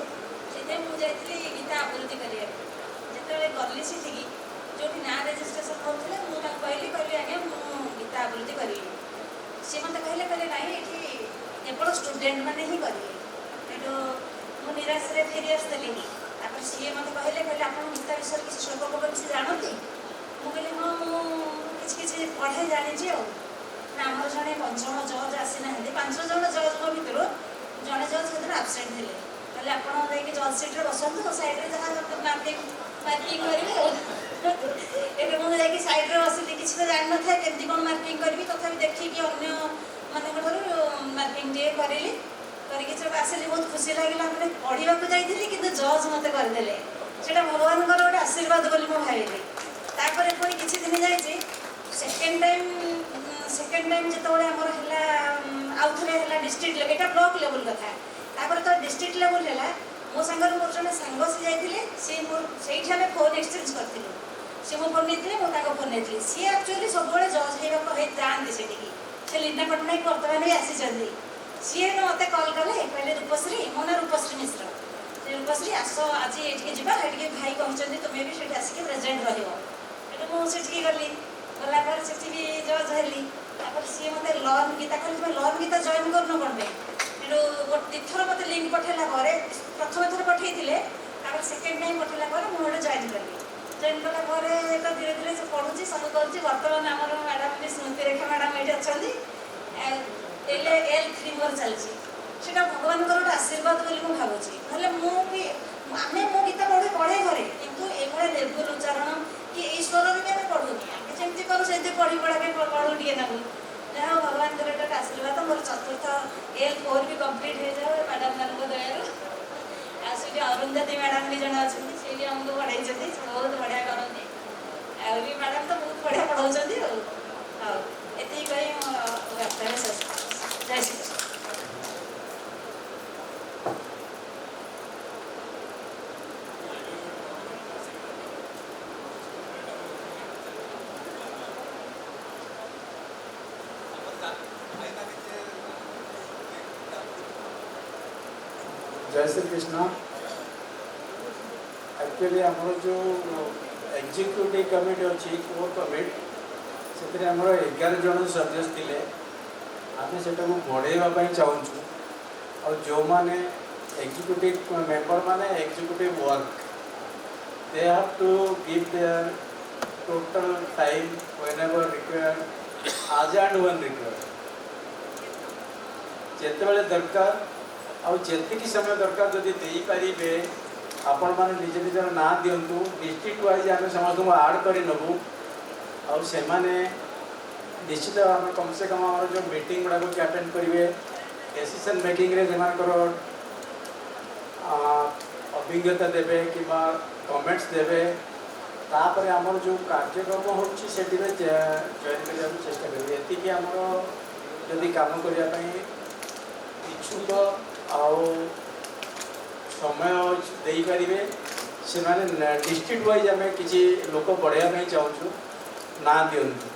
ସେଥିପାଇଁ ମୁଁ ଯାଇଥିଲି ଗୀତା ଆବୃତ୍ତି କରିବା ପାଇଁ ଯେତେବେଳେ ଗଲି ସେଠିକି ଯେଉଁଠି ନାଁ ରେଜିଷ୍ଟ୍ରେସନ୍ କରୁଥିଲେ ମୁଁ ତାଙ୍କୁ କହିଲି ଆଜ୍ଞା ମୁଁ ଗୀତା ଆବୃତ୍ତି କରିବି ସେ ମୋତେ କହିଲେ ନାଇଁ ଏଠି କେବଳ ଷ୍ଟୁଡେଣ୍ଟମାନେ ହିଁ କରିବେ ଏଠୁ ମୁଁ ନିରାଶରେ ଫେରି ଆସିଥିଲି ତାପରେ ସିଏ ମୋତେ କହିଲେ ଆପଣ ଗୀତା ବିଷୟରେ କିଛି ଶ୍ଲୋକ ଫୋକ କିଛି ଜାଣନ୍ତି ମୁଁ କହିଲି ହଁ ମୁଁ କିଛି ପଢ଼େ ଜାଣିଛି ଆଉ ନା ଆମର ଜଣେ 5 ଜଣ ଜଜ୍ ଆସିନାହାନ୍ତି 5 ଜଣ ଜଜ୍ଙ୍କ ଭିତରୁ ଜଣେ ଜଜ୍ ସେଦିନ ଆବସେଣ୍ଟ ଥିଲେ କହିଲେ ଆପଣ ଯାଇକି ଜଜ୍ ସିଟ୍ରେ ବସନ୍ତୁ ସାଇଡ଼୍ରେ ଯାହା ମାର୍କିଂ କରିବେ ଆଉ ଏବେ ମୁଁ ଯାଇକି ସାଇଡ଼୍ରେ ବସିଲି କିଛି ତ ଜାଣିନଥାଏ କେମିତି କ'ଣ ମାର୍କିଂ କରିବି ତଥାପି ଦେଖିକି ଅନ୍ୟମାନଙ୍କ ଠାରୁ ମାର୍କିଂ ଟିକେ କରିଲି କରିକି ସବୁ ଆସିଲି ବହୁତ ଖୁସି ଲାଗିଲା ମାନେ ପଢ଼ିବାକୁ ଯାଇଥିଲି କିନ୍ତୁ ଜଜ୍ ମୋତେ କରିଦେଲେ ସେଇଟା ଭଗବାନଙ୍କର ଗୋଟେ ଆଶୀର୍ବାଦ ବୋଲି ମୁଁ ଭାବିଲି ତାପରେ ପୁଣି କିଛି ଦିନ ଯାଇଛି ସେକେଣ୍ଡ ଟାଇମ୍ ଯେତେବେଳେ ଆମର ହେଲା ଆଉ ଥରେ ହେଲା ଡିଷ୍ଟ୍ରିକ୍ଟ ଲେଭେଲ୍ ଏଇଟା ବ୍ଲକ୍ ଲେଭେଲ୍ କଥା ତାପରେ ତ ଡିଷ୍ଟ୍ରିକ୍ଟ ଲେଭେଲ୍ ହେଲା ମୋ ସାଙ୍ଗରେ ମୋର ଜଣେ ସାଙ୍ଗ ସେ ଯାଇଥିଲେ ସିଏ ମୋର ସେଇଠି ଆମେ ଫୋନ୍ ଏକ୍ସଚେଞ୍ଜ କରିଥିଲୁ ସିଏ ମୋ ଫୋନ୍ ନେଇଥିଲେ ମୁଁ ତାଙ୍କ ଫୋନ୍ ନେଇଥିଲି ସିଏ ଆକ୍ଚୁଆଲି ସବୁବେଳେ ଜଜ୍ ହେବାକୁ ଯାଆନ୍ତି ସେଠିକି ସେ ଲିନା ପଟ୍ଟନାୟକ ବର୍ତ୍ତମାନ ବି ଆସିଛନ୍ତି ସିଏ ମୋତେ କଲ୍ କଲେ କହିଲେ ରୂପଶ୍ରୀ ମୋ ନାଁ ରୂପଶ୍ରୀ ମିଶ୍ର ସେ ରୂପଶ୍ରୀ ଆସ ଆଜି ଏଠିକି ଯିବା ଏଠିକି ଭାଇ କହିଛନ୍ତି ତୁମେ ବି ସେଠି ଆସିକି ପ୍ରେଜେଣ୍ଟ ରହିବ ଏଠୁ ମୁଁ ସେଠିକି ଗଲା ପରେ ସେଠି ବି ଜଜ୍ ହେଲି ତାପରେ ସିଏ ମୋତେ ଲର୍ନ ଗୀତା କହିଲେ ତୁମେ ଲର୍ନ ଗୀତା ଜଏନ୍ କରୁନ କ'ଣ ପାଇଁ ଏଠୁ 2 ଥର ମୋତେ ଲିଙ୍କ୍ ପଠାଇଲା ପରେ ପ୍ରଥମେ ଥର ପଠାଇଥିଲେ ତାପରେ ସେକେଣ୍ଡ ଟାଇମ୍ ପଠାଇଲା ପରେ ମୁଁ ଗୋଟେ ଜଏନ୍ କଲି ଜଏନ୍ କଲା ପରେ ତ ଧୀରେ ଧୀରେ ସେ ପଢ଼ୁଛି ସବୁ କରୁଛି ବର୍ତ୍ତମାନ ଆମର ମ୍ୟାଡ଼ାମ୍ ବି ସ୍ମୃତିରେଖା ମ୍ୟାଡ଼ାମ୍ ଏଇଠି ଅଛନ୍ତି L3 ମୋର ଚାଲିଛି ସେଇଟା ଭଗବାନଙ୍କର ଗୋଟେ ଆଶୀର୍ବାଦ ବୋଲି ମୁଁ ଭାବୁଛି ନହେଲେ ଆମେ ମୋ ଗୀତା ପଢ଼େ ଘରେ କିନ୍ତୁ ଏଇଭଳିଆ ନିର୍ଭୁଲ ଉଚ୍ଚାରଣ କି ଏଇ ସ୍ୱରରେ ବି ଆମେ ପଢ଼ୁନି ଆମେ ଯେମିତି କରୁ ସେମିତି ପଢ଼ୁ ଟିକେ ନାଗୁ ଯାହା ହଉ ଭଗବାନଙ୍କର ଏଇଟା ଗୋଟେ ଆଶୀର୍ବାଦ ମୋର 4th L4 ବି କମ୍ପ୍ଲିଟ୍ ହେଇଯାଉ ମ୍ୟାଡ଼ାମ୍ ମାନଙ୍କ ଦୟାରୁ ଆଉ ସେଠି ଅରୁନ୍ଧତୀ ମ୍ୟାଡ଼ାମ୍ ବି ଜଣେ ଅଛନ୍ତି ସେ ବି ଆମକୁ ପଢ଼େଇଛନ୍ତି ବହୁତ ବଢ଼ିଆ କରନ୍ତି ଆଉ ବି ମ୍ୟାଡ଼ାମ୍ ତ ବହୁତ ବଢ଼ିଆ ପଢ଼ାଉଛନ୍ତି ଆଉ ଏତିକି କହି जय श्री कृष्ण। एक्चुअली आमर जो एग्जीक्यूटिव कमिटी अच्छी कोर कमिटी से आमर 11 जन सदस्य थे आम से बढ़ाइवाई चाहूँ और जो मैंने एग्जीक्यूटिव मेंबर माने executive work they have to give their total time whenever required आज एंड व्हेन रिक्वायर्ड जितेबाला दरकार आउ जेतिकी समय दरकार जदि दे पारे आपण मैंने निज निजर ना दिंतु डिस्ट्रिक्ट वाइज आम समस्त आड कर नबू आउ से निश्चित आम कम से कम आम जो मीटिंग गुड़ा को अटेंड करेंगे डिसीजन मेकिंग रे जमानकर अभिज्ञता देवे कि कमेंट्स देवे तापर आमर जो कार्यक्रम होची जॉइन करने चेष्टा करेंगे एतिकी आमर जदि काम करने इच्छुक आउ समय दे पारे से डिस्ट्रिक्ट वाइज आम किसी लोक बढ़ाई चाहूँ ना दिंतु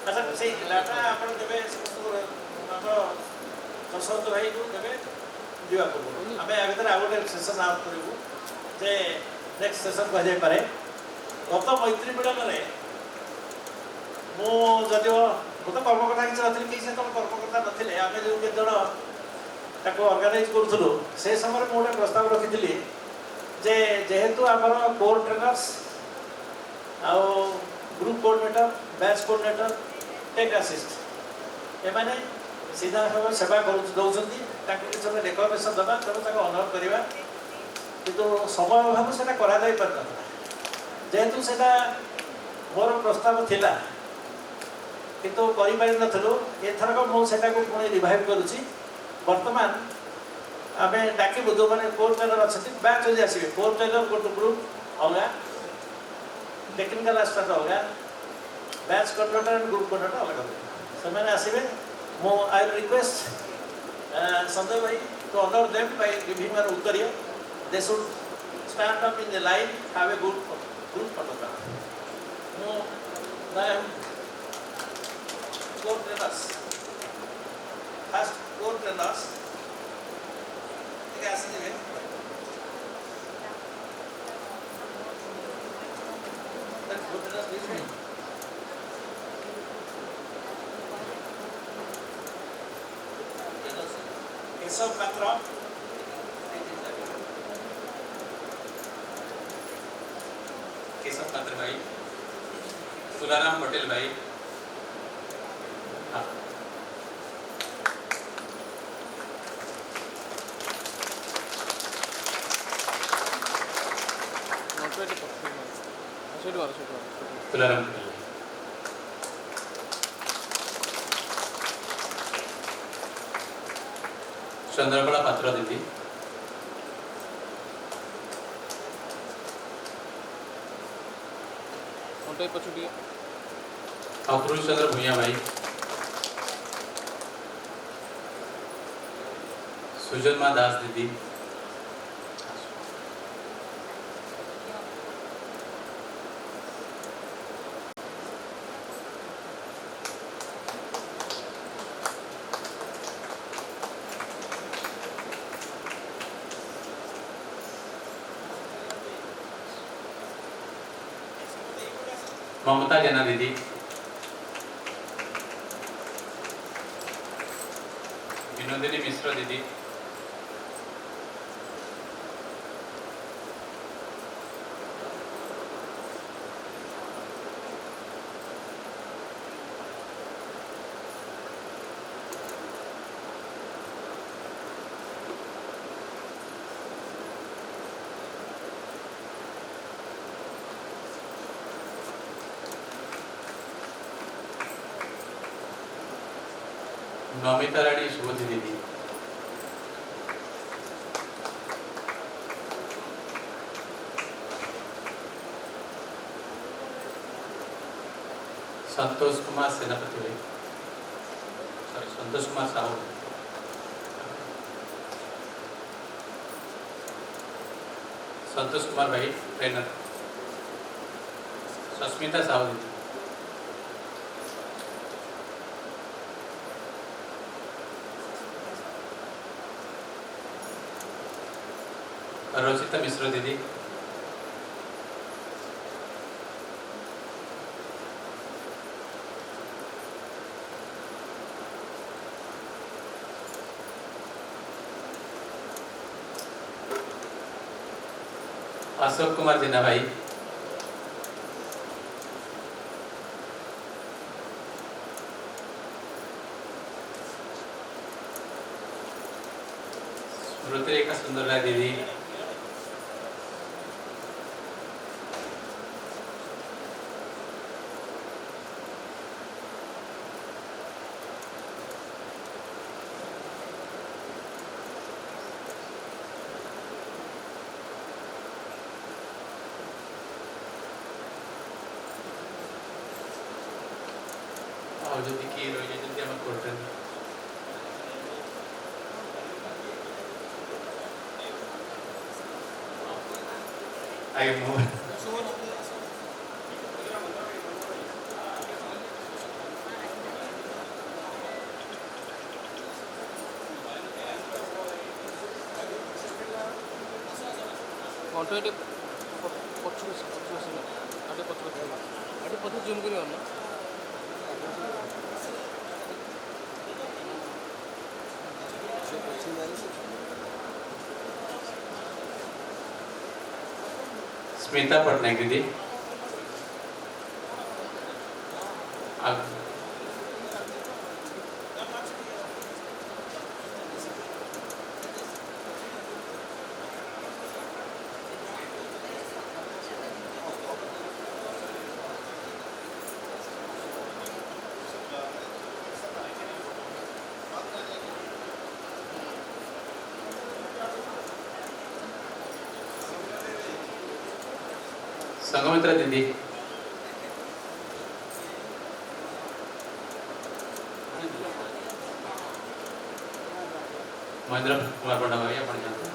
अच्छा से डाटा आपण देबे जसवंत भाई को देबे दिवा पूर्व आम या भर आउ गए सेसन आउट करूँ जे नेक्स्ट सेसन कह जाए पारे गत मैत्री मिलन में मुझे तो कर्मकर्ता किसी नी किसी कर्मकर्ता नथिले आम जो केत जन ऑर्गेनाइज करूँ से समय गोटे प्रस्ताव रखी जे जेहेतु आमर कोर ट्रेनर्स आउ group coordinator batch coordinator tech assist एमाने सीधा सब सेवा दौरान किसी रेकमेंडेसन देवा तेणु अनर करवा किंतु समय अभाव से पार जेहेतु से मोर प्रस्ताव थिला किंतु करूँ एथरक मुझे पुणी रिवाइव करुँची बर्तमान आम डाकबू जो मैंने कोर ट्रेनर अच्छा बैच जब आसवे कोर ट्रेनर गोटे ग्रुप अलग टेक्निकल एस्पेक्ट अलग batch coordinator and group coordinator अलग से आसवे मो आई रिक्वेस्ट संजय भाई to honour them by giving an उत्तर they should stand up in the line have a good group photograph मो core trainers first core trainers आसवे केशव पात्र केशव पात्र भाई तुलाराम पटेल भाई हाँ तुलाराम पटेल चंद्रकला पात्र दीदी अफरुज चंद्र भूया भाई सुजन्मा दास दीदी ममता जेना दीदी विनोदिनी मिश्र दीदी नमिता रानी सुबोधी दीदी संतोष कुमार सेनापति भाई सॉरी संतोष कुमार साहू संतोष कुमार भाई ट्रेनर, सस्मिता साहू दीदी, रोचिता मिश्र दीदी, अशोक कुमार जिन्ना भाई, स्मृति रेखा सुंदरला दीदी, और जो दिखी रही जल्दी हम करते हैं। आगे मोहन কন্ট্রোল পছু আটে পছু জুম করি না स्मिता पटनायक दीदी, संगमित्रा दीदी, महेंद्र कुमार पंडा भाई अपन जानते हैं।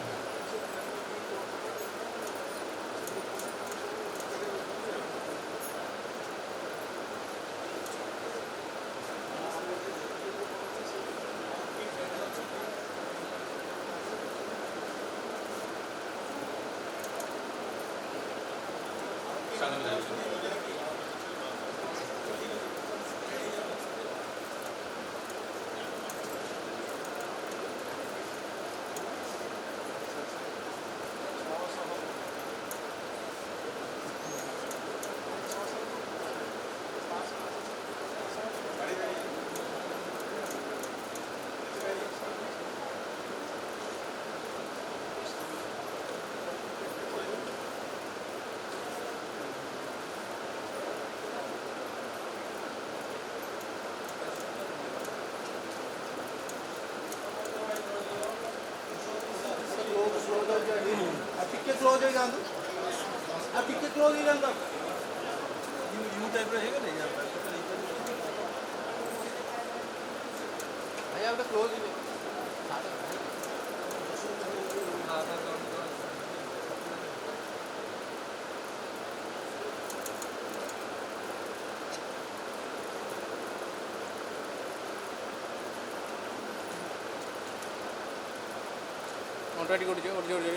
क्लोज हो जाओ आप टिके क्लोज हो जाओ यू टाइप रहेगा नहीं यहाँ पर भैया उधर क्लोज ही কন্ট্রাক্ট করছো ওর জোর জোরে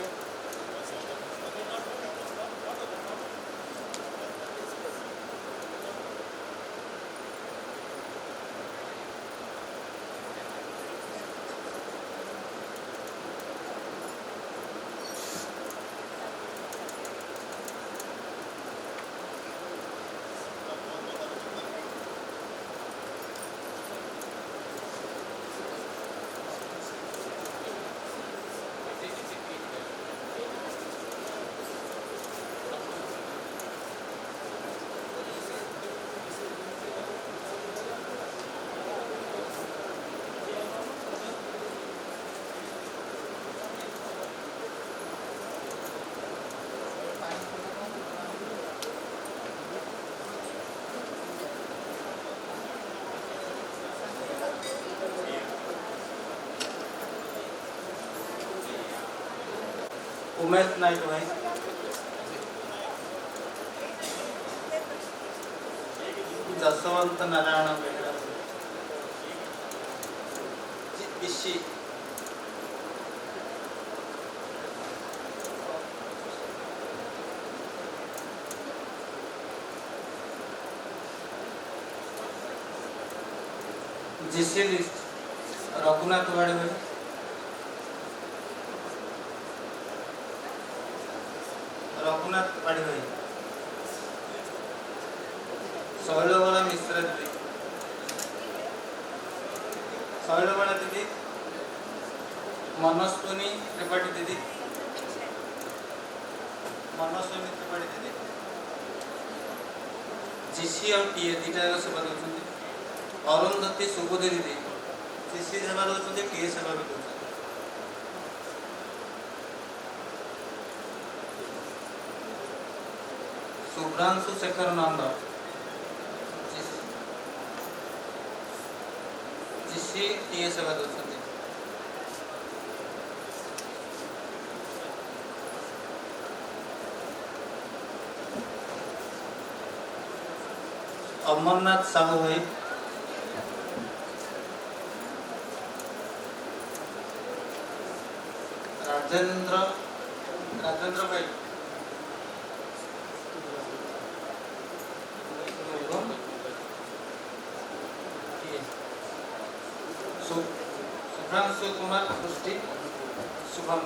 उमेश नाइक भाई जसवंत नारायण बेहरा बिशी जीसी लिस्ट रघुनाथ वाड़ी भाई रघुनाथ वाड़ी भाई शैलबाला मिश्रा दीदी शैलबाला दीदी मनस्विनी त्रिपाठी दीदी मनस्विनी त्रिपाठी दीदी जीसी और टीए दीटा सेवा दौरान अरुंधति सुबोधि दीदी जीसी सेवा दौरान टीए सेवा भी दौरान शुभ्रांशु शेखर नंद जीसी टीए सेवा दौरान अमरनाथ साहू भाई राजेंद्र राजेंद्र भाई शुभ्रांशु कुमार पुष्टि शुभम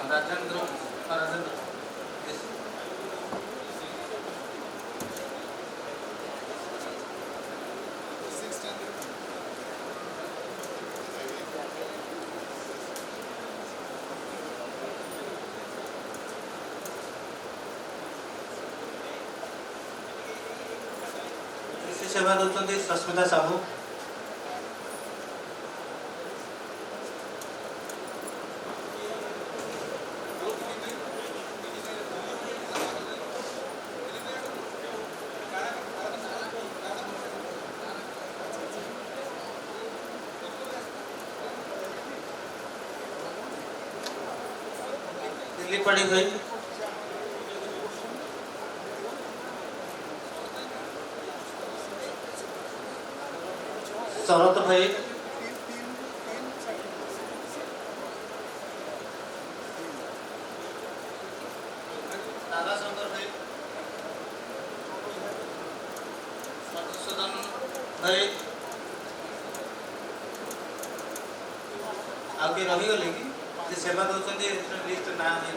राजेंद्र राजेंद्र सेवा दौरान सस्मिता साहू दिल्ली पड़ी गई शरत भाई दादा शंकर भाई मधुसूदन भाई आगे रहीगले कि सेवा दौरान लिस्ट ना है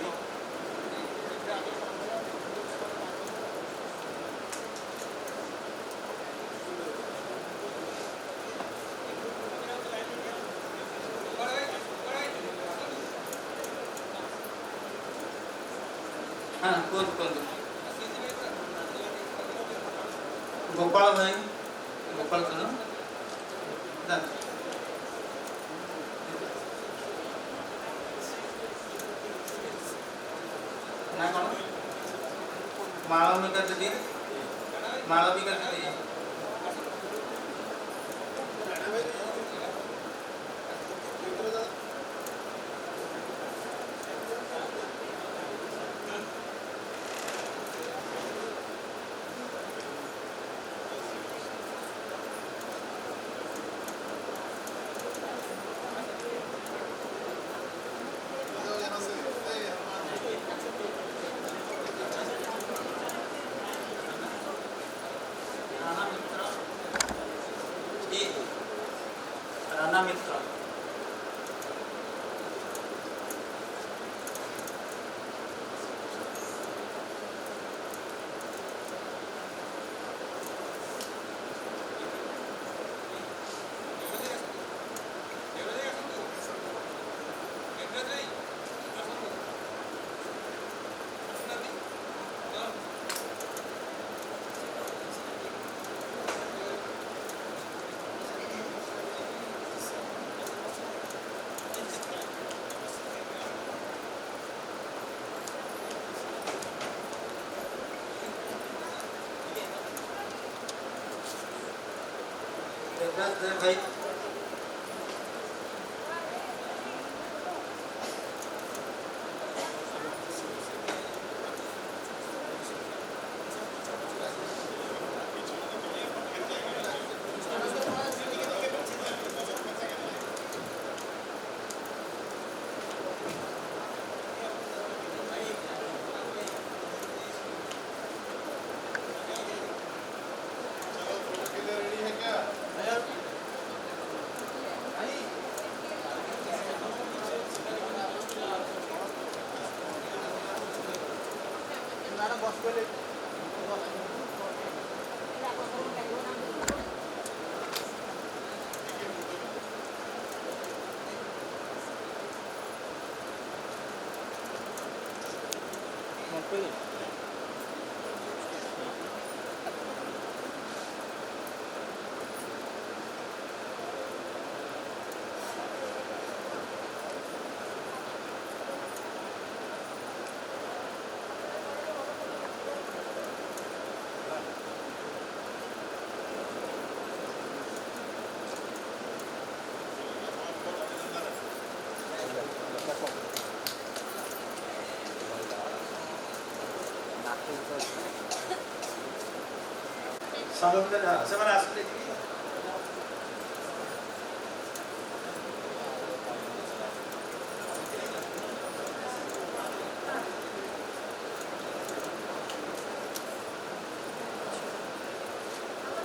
हाँ कौन गोपाल भाई गोपाल सुनो ना कौन मालविका दीदी मालविका दीदी भाई रेडी है क्या? मैडम बस पहले ସେମାନେ ଆସିଲେ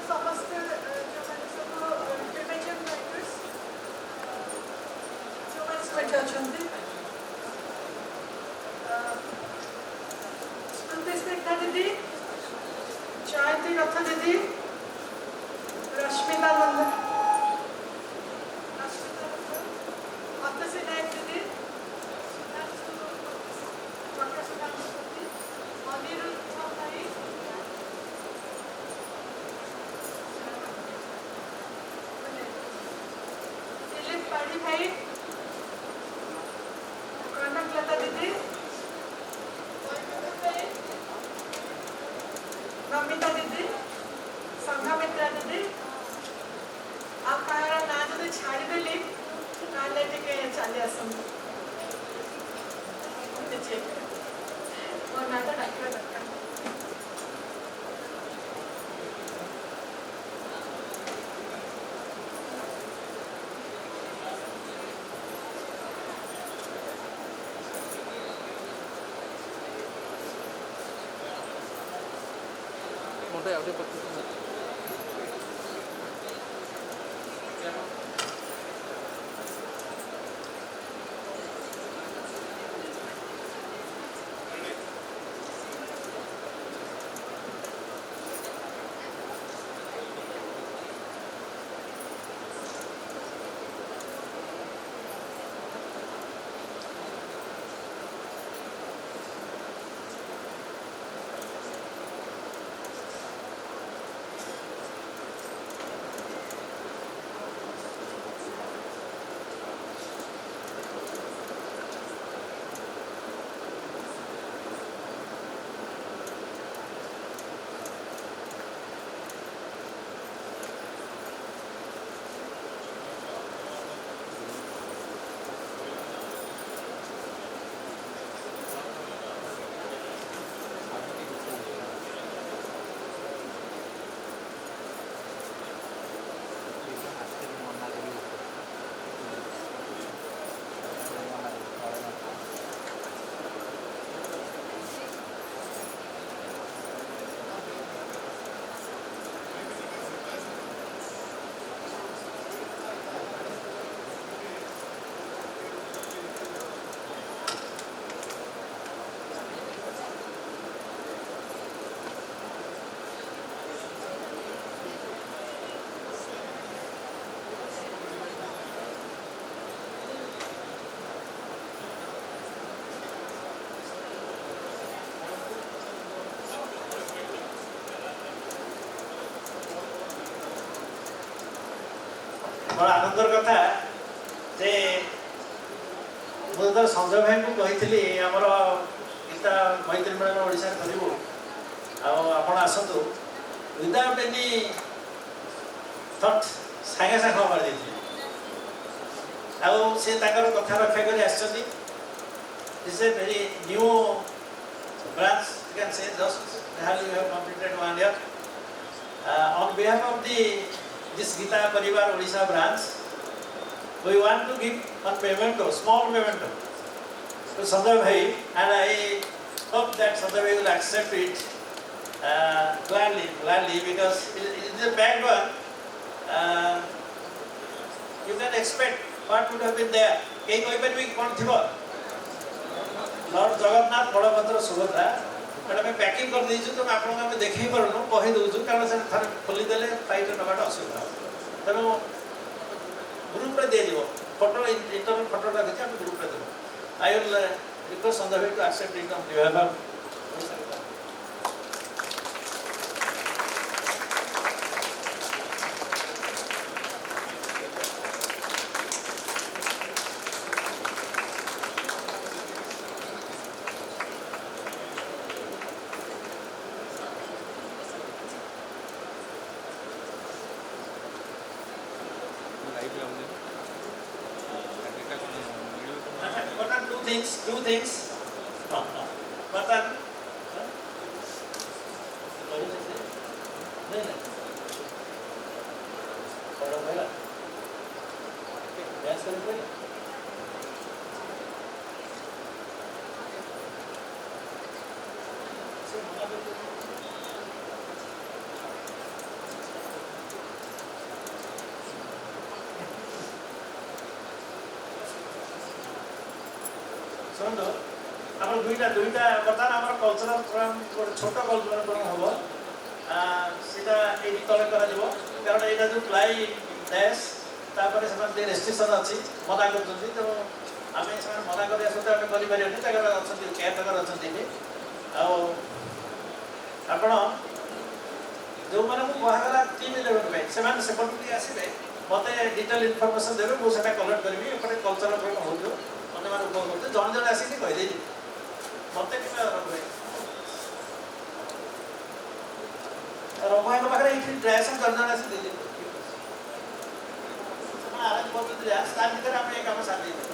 ସମସ୍ତେ ଯେଉଁମାନେ ସବୁ ଇଣ୍ଟରଭେନ୍ସନ୍ ରାଇଟର୍ସ ଯେଉଁମାନେ ସବୁ ଏଠି ଅଛନ୍ତି ସ୍ମୃତି ସ୍ନିଗ୍ଧା ଦିଦି, ଜୟନ୍ତୀ ରଥ ଦିଦି, ରଶ୍ମିତା ନନ୍ଦ, ଅତସୀ ନାୟକ ଦିଦି, ପ୍ରକାଶ କାମପତି, ଅନିରୁଦ୍ଧ ଭାଇ, दिलीप पाड़ी भाई, कनकलता दीदी, नमिता दीदी, संघमित्रा दीदी, आप कहार ना जो छाड़देली ना टे चली आसत मो ना तो डाक दरकार मोठे आवडे पत्ती बड़ा आनंदर कथा जे मुझे संजय भाई को कही आमर गीता मैत्री मेलन ओडिशा करूँ आप आसतु विदाउट एनी थट ସାଙ୍ଗେ ସାଙ୍ଗେ ହଁ ମାରିଦେଇଥିଲେ ଆଉ ସେ ତାଙ୍କର କଥା ରକ୍ଷା କରି ଆସିଛନ୍ତି this A very new branch you can say just hardly we have completed 1 year on behalf of this Gita Parivar Odisha branch we want to give one memento small memento to Sanjay bhai and I hope that Sanjay bhai will accept it gladly because it is a bad one you can expect what would have been there kehi koi paribe kon thibo lord Jagannath Badabhadra Subhadra but आम packing कर देचु तो आपको आम देखे पारूँ कही दूसु कारण से थे खोलीदे पाइप नवाटा असुविधा तेणु ग्रुप रे दिज्व फोटो इंटरनल फोटो रखी आम ग्रुप रे देव आई विल रिक्वेस्ट संजय भाई to accept it on behalf of two things Matan शुणु आम दुईटा बर्तमान आम कल्चरल प्रोग्राम गोटे छोट कल्चरल प्रोग्राम हम सीटा ये तले कर कारण यहाँ जो प्लाई डैश तापर से रेस्ट्रिक्शन अच्छी मना कर तेणु आम मना करने सहित आम करें केयर टेकर अच्छा आपण जो मैंने कहगला टीम इलेवेन में से सेपटे आसवे मत डिटेल इनफर्मेशन देवे मुझे कलेक्ट करी एपटे कल्चरल प्रोग्राम हो अन्य उपभोग करते जन जन आसिक कहीदे मत रघुभाई पाखे ये ड्रेस जन जन आसिक आरेंज करते आम ये कम साथ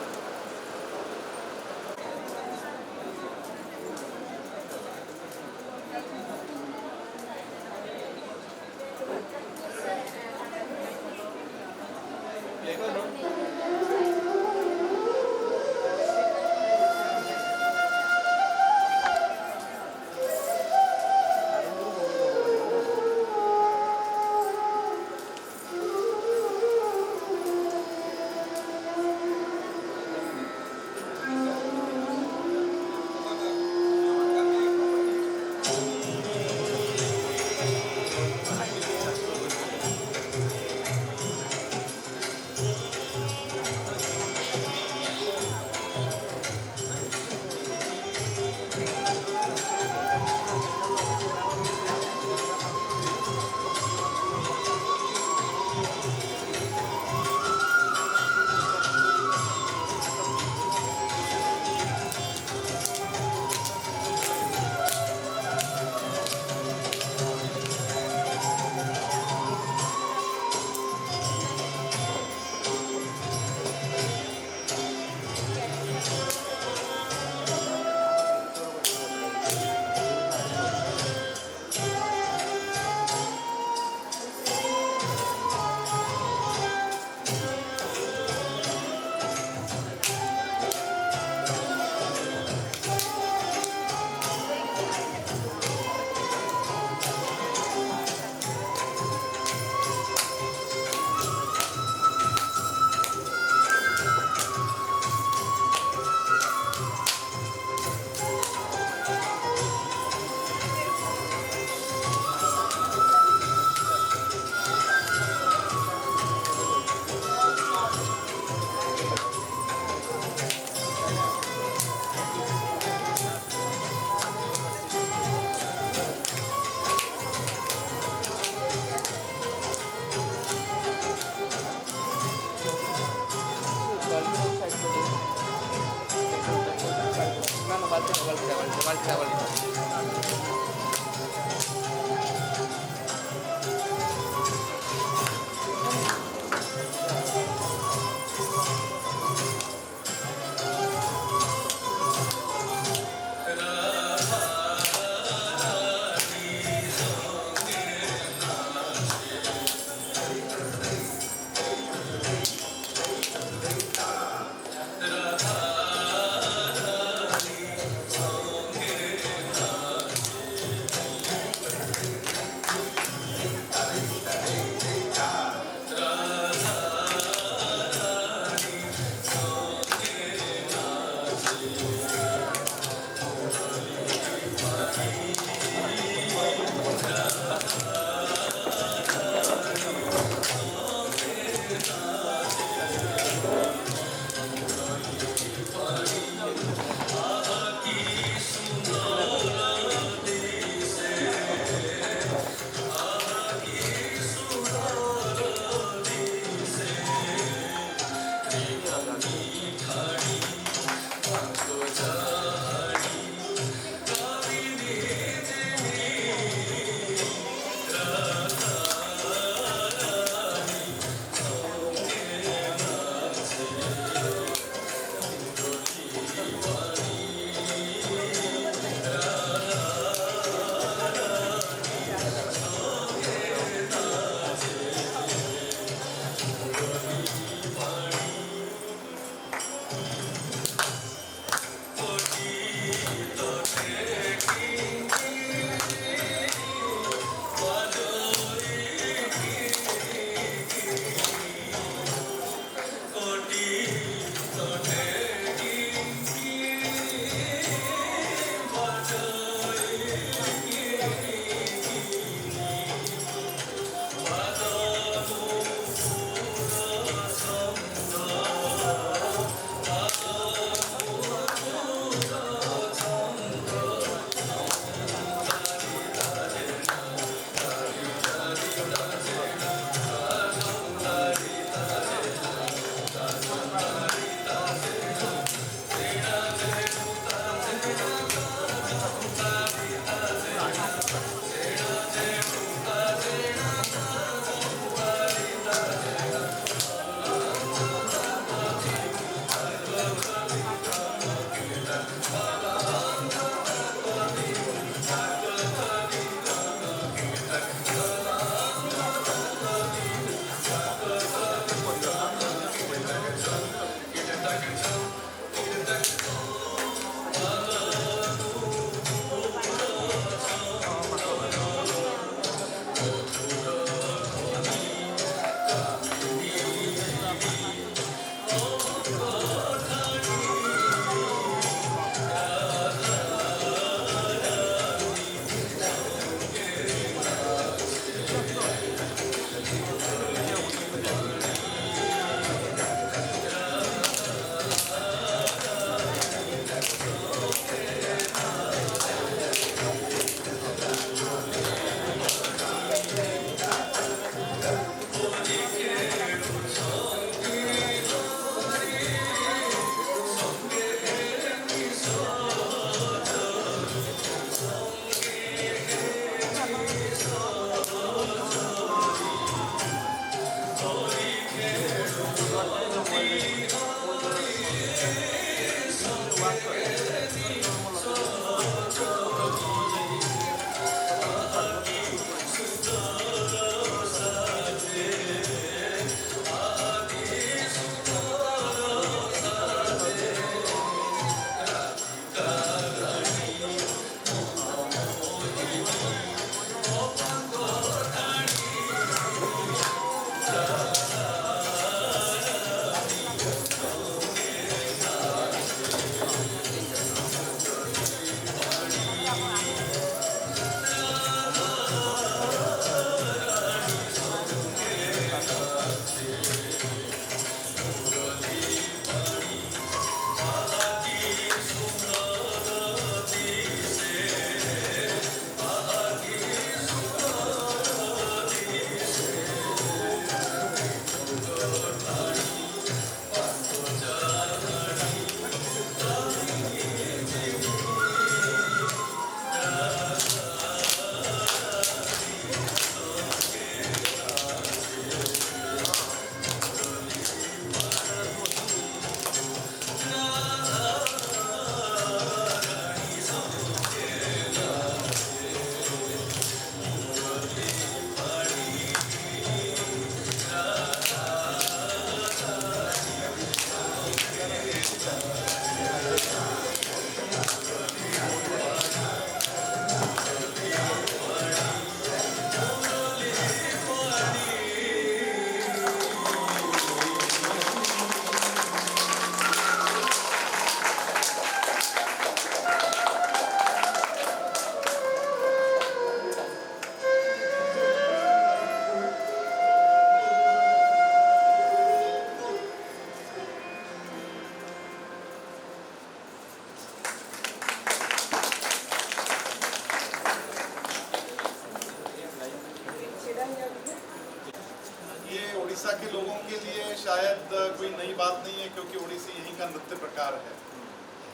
शायद कोई नई बात नहीं है, क्योंकि ओडिसी यहीं का नृत्य प्रकार है।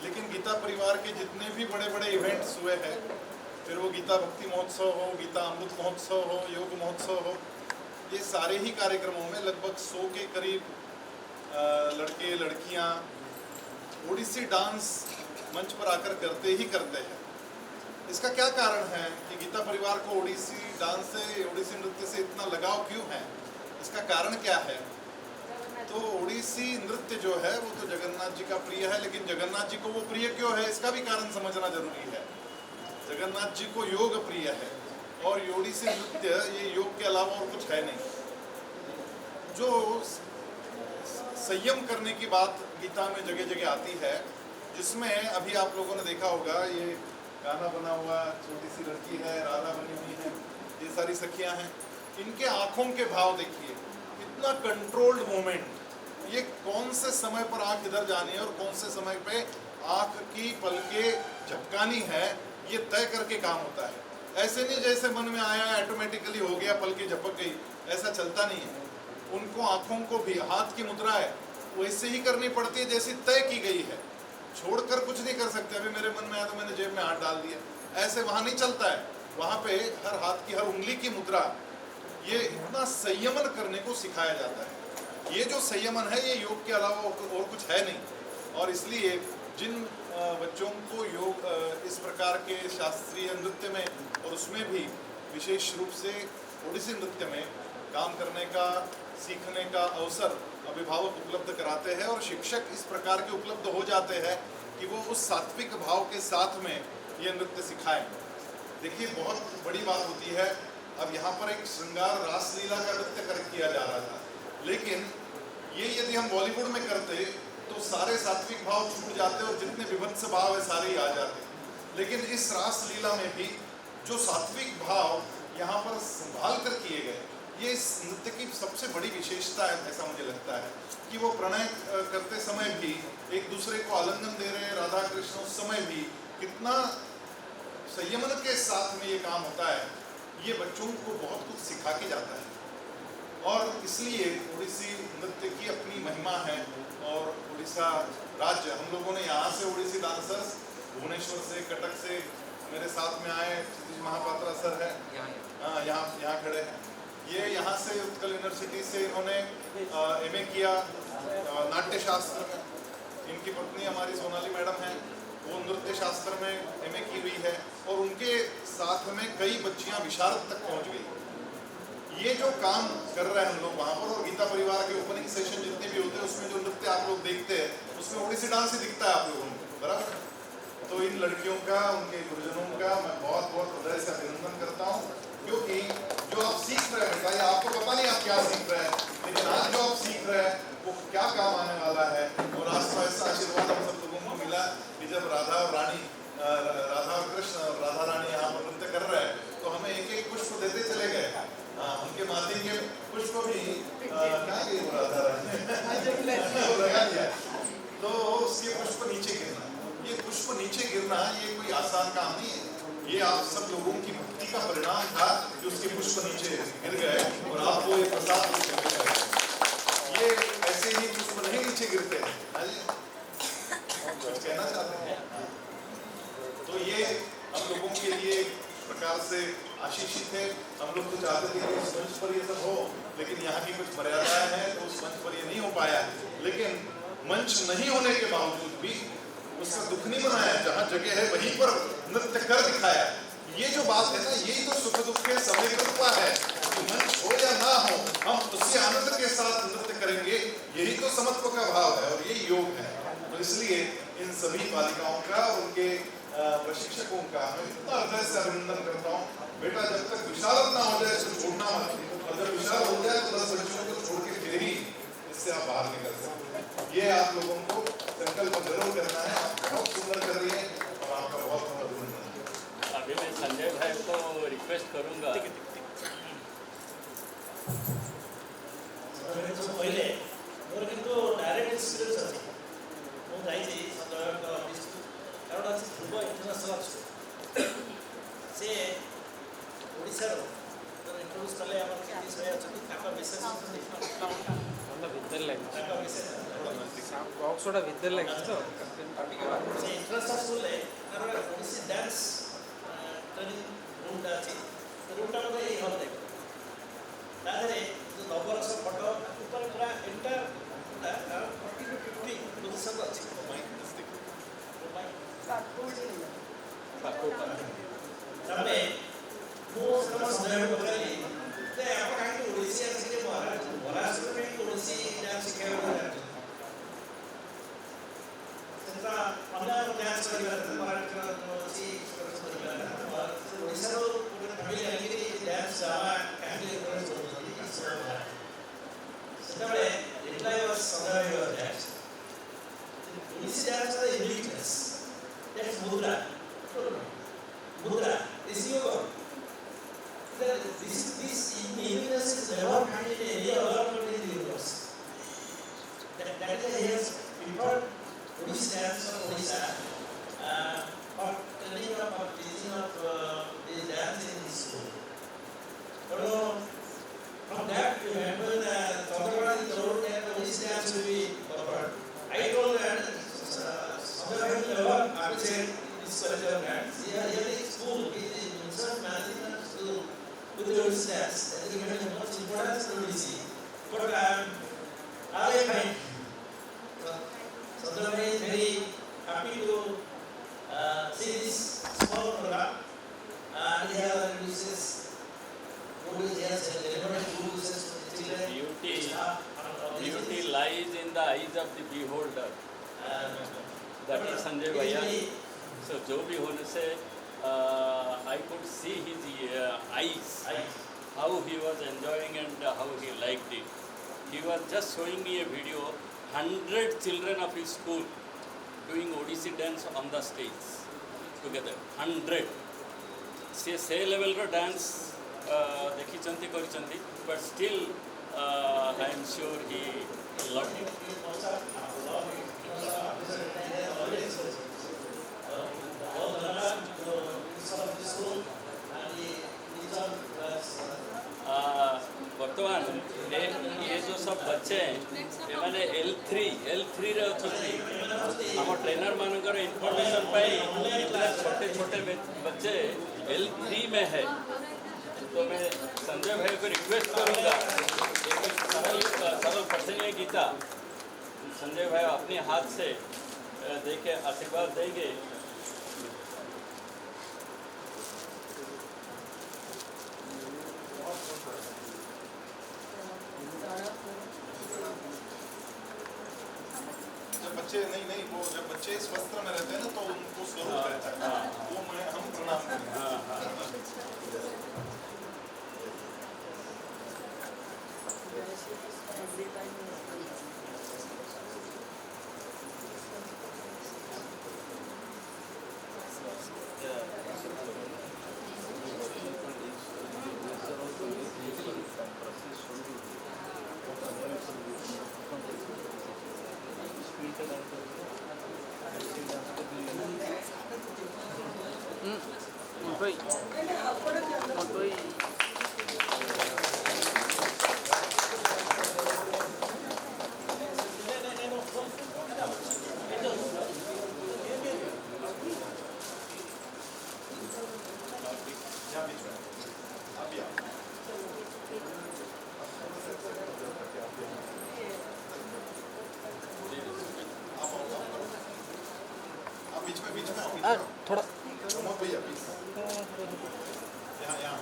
लेकिन गीता परिवार के जितने भी बड़े बड़े इवेंट्स हुए हैं, फिर वो गीता भक्ति महोत्सव हो, गीता अमृत महोत्सव हो, योग महोत्सव हो, ये सारे ही कार्यक्रमों में लगभग 100 के करीब लड़के लड़कियां ओडिसी डांस मंच पर आकर करते ही करते हैं। इसका क्या कारण है कि गीता परिवार को ओडिसी डांस से, ओडिसी नृत्य से इतना लगाव क्यों है? इसका कारण क्या है? तो ओडिसी नृत्य जो है वो तो जगन्नाथ जी का प्रिय है, लेकिन जगन्नाथ जी को वो प्रिय क्यों है, इसका भी कारण समझना जरूरी है। जगन्नाथ जी को योग प्रिय है, और ओडिसी नृत्य ये योग के अलावा और कुछ है नहीं। जो संयम करने की बात गीता में जगह जगह आती है, जिसमें अभी आप लोगों ने देखा होगा ये गाना बना हुआ, छोटी सी लड़की है, राधा बनी हुई है, ये सारी सखियां हैं, इनके आंखों के भाव देखिए, इतना कंट्रोल्ड मोमेंट। ये कौन से समय पर आंख इधर जानी है और कौन से समय पे आंख की पलके झपकानी है, ये तय करके काम होता है। ऐसे नहीं जैसे मन में आया ऑटोमेटिकली हो गया, पलके झपक गई, ऐसा चलता नहीं है। उनको आंखों को भी, हाथ की मुद्रा है वैसे ही करनी पड़ती है जैसी तय की गई है, छोड़कर कुछ नहीं कर सकते। अभी मेरे मन में आया तो मैंने जेब में हाथ डाल दिया, ऐसे वहाँ नहीं चलता है। वहाँ पे हर हाथ की, हर उंगली की मुद्रा, ये इतना संयमन करने को सिखाया जाता है। ये जो संयमन है ये योग के अलावा और कुछ है नहीं। और इसलिए जिन बच्चों को योग इस प्रकार के शास्त्रीय नृत्य में और उसमें भी विशेष रूप से ओडिसी नृत्य में काम करने का, सीखने का अवसर अभिभावक उपलब्ध कराते हैं और शिक्षक इस प्रकार के उपलब्ध हो जाते हैं कि वो उस सात्विक भाव के साथ में ये नृत्य सिखाएं। देखिए बहुत बड़ी बात होती है, अब यहाँ पर एक श्रृंगार रासलीला का नृत्य किया जा रहा था, लेकिन ये यदि हम बॉलीवुड में करते तो सारे सात्विक भाव छूट जाते और जितने विभत्स भाव है सारे ही आ जाते। लेकिन इस रासलीला में भी जो सात्विक भाव यहाँ पर संभाल कर किए गए, ये इस नृत्य की सबसे बड़ी विशेषता है। ऐसा मुझे लगता है कि वो प्रणय करते समय भी एक दूसरे को आलिंगन दे रहे हैं, राधा कृष्ण, उस समय भी कितना संयमन के साथ में ये काम होता है। ये बच्चों को बहुत कुछ सिखा के जाता है और इसलिए ओडिसी नृत्य की अपनी महिमा है। और उड़ीसा राज्य, हम लोगों ने यहाँ से ओडिसी डांसर्स भुवनेश्वर से, कटक से मेरे साथ में आए, क्षितिज महापात्रा सर है, यहाँ खड़े हैं। ये यहाँ से उत्कल यूनिवर्सिटी से इन्होंने एमए किया नाट्य शास्त्र में। इनकी पत्नी हमारी सोनाली मैडम हैं, वो नृत्य शास्त्र में एमए की हुई है और उनके साथ में कई बच्चियां विशारद तक पहुंच गई। ये जो काम कर रहे हैं हम लोग वहाँ पर, और गीता परिवार के ओपनिंग सेशन जितने भी होते हैं उसमें जो नृत्य आप लोग देखते हैं उसमें ओडिसी डांस ही दिखता है आप लोगों को, बराबर। तो इन लड़कियों का, उनके गुरुजनों का मैं बहुत बहुत हृदय से अभिनंदन करता हूँ, क्योंकि जो आप सीख रहे हैं बेटा, आपको पता नहीं आप क्या सीख रहे हैं, लेकिन आज जो आप सीख रहे हैं वो क्या काम आने वाला है। और आज तो ऐसा आशीर्वाद हम सब लोगों को मिला कि जब राधा और रानी, राधा और कृष्ण और राधा रानी यहाँ पर नृत्य कर रहे हैं तो हमें एक एक पुष्प देते चले गए। उनके माथे के पुष्प भी क्या गई वो राधा रानी लगा दिया, तो उसके पुष्प नीचे गिरना, ये पुष्प नीचे गिरना ये कोई आसान काम नहीं है। ये आप सब लोगों की भक्ति का परिणाम था कि उसके पुष्प नीचे गिर गए और आपको ये प्रसाद मिल गया। ये ऐसे ही पुष्प नहीं नीचे गिरते हैं। कुछ कहना चाहते हैं? तो ये हम लोगों के लिए प्रकार से आशीषित है। हम लोग तो चाहते थे कि इस मंच पर ये सब हो, लेकिन यहाँ की कुछ मर्यादाएं हैं तो उस मंच पर ये नहीं हो पाया। लेकिन मंच नहीं होने के बावजूद भी उसका दुख नहीं बनाया, जहाँ जगह है वहीं पर नृत्य कर दिखाया। ये जो बात है ना, यही तो सुख दुख के समय कृपा है कि मंच हो या ना हो, हम उसी आनंद के साथ नृत्य करेंगे। यही तो समत्व का भाव है और यही योग है। तो इसलिए इन सभी बालिकाओं का और उनके प्रशिक्षकों का मैं इतना हृदय से अभिनंदन करता हूँ। बेटा जब तक विशारद ना हो जाए इसको छोड़ना मत, और जब विशारद हो जाए तो 10 बच्चों को छोड़ के फिर ही इससे आप बाहर निकल सकते हैं। ये आप लोगों को संकल्प जरूर करना है। आप बहुत सुंदर कर रही है और आपका बहुत बहुत अभिनंदन। अभी मैं संजय भाई को रिक्वेस्ट करूंगा, पहले मोर किंतु डायरेक्ट एक्सपीरियंस अछि। मु जाइछि संजय ऑफिस, कारण अछि ध्रुव इंटरनेशनल स्कूल से ओडिसा रो तो इंट्रोड्यूस कले हमर किस भाई अछि ताका विशेष भीतर लाइन ବର୍ଷଟା ଭିତରେ ଲାଗିଛି ତ ସେ ଇଣ୍ଟରନ୍ୟାସନାଲ ସ୍କୁଲରେ ତାର ଓଡ଼ିଶୀ ଡ୍ୟାନ୍ସ ଟ୍ରେନିଂ ରୁମ୍ଟା ଅଛି। ରୁମ୍ଟା ମଧ୍ୟ ଏଇ ହଲ୍ ଦେଖ ତା ଦେହରେ ଯେଉଁ ନବରସ ଫଟୋ ଉପରେ ପୁରା ଏଣ୍ଟାର 40 to 50 ପୋଜିସନ୍ ଅଛି। ତାପରେ ମୁଁ ସେତେବେଳେ ସନ୍ଧ୍ୟାବେଳେ ପଚାରିଲି ଯେ ଆପଣ କାହିଁକି ଓଡ଼ିଶୀ ଆସିକି ମହାରାଷ୍ଟ୍ରରେ କାହିଁକି ଓଡ଼ିଶୀ ଡ୍ୟାନ୍ସ ଶିଖାଇବାକୁ ଚାହୁଁଛନ୍ତି? ସେଟା ଅନ୍ୟ ଡ୍ୟାନ୍ସ କରିବାର ମହାରାଷ୍ଟ୍ର ଓଡ଼ିଶୀ କରିବାର ଓଡ଼ିଶାରୁ ଗୋଟେ ଫ୍ୟାମିଲି ଆଣିକିରି ଡ୍ୟାନ୍ସ ଜାମା କାହିଁକି ଏନକରେଜ୍ କରୁଛନ୍ତି ସେତେବେଳେ ରିପ୍ଲାଏ ୱାଜ୍ ସନ୍ଧ୍ୟାବେଳେ ଡ୍ୟାନ୍ସ ଓଡ଼ିଶୀ ଡ୍ୟାନ୍ସ ର uniqueness that's mudra is yoga. This uniqueness is never found in any other country in the universe. That is why he has preferred Odissi dance or Odisha for training of or teaching of this dance in his school. But from that, when Chandrakanta told that Odissi dance will be offered, I told that Chandrakanta never appreciated this culture dance. Here is school, management school with the Odissi dance. That is given much importance to Odissi. But I find Chandrakanta is very happy to see this small program. And he has uses Odissi dance and relevant uses for the children. Beauty lies in the eyes of the beholder. That is Sanjay Bhaiya. So जो भी होने से I could see his eyes, how he was enjoying and how he liked it. He was just showing me a video, 100 children of his school doing Odissi dance on the stage together. 100. से level रो dance देखी चंती करी चंती, but still I am sure he loved it. वर्तमान ये जो सब बच्चे हैं ये मैंने L3 रे अच्छी आम ट्रेनर मानकर इनफॉरमेशन पाई इतने छोटे छोटे बच्चे L3 में है। तो मैं संजय भाई को रिक्वेस्ट करूँगा सरल पठनीय गीता संजय भाई अपने हाथ से देके आशीर्वाद देंगे। बच्चे नहीं वो जब बच्चे इस वस्त्र में रहते हैं ना तो उनको स्वरूप रहता है वो हम प्रणाम करेंगे। थोड़ा भैया यहाँ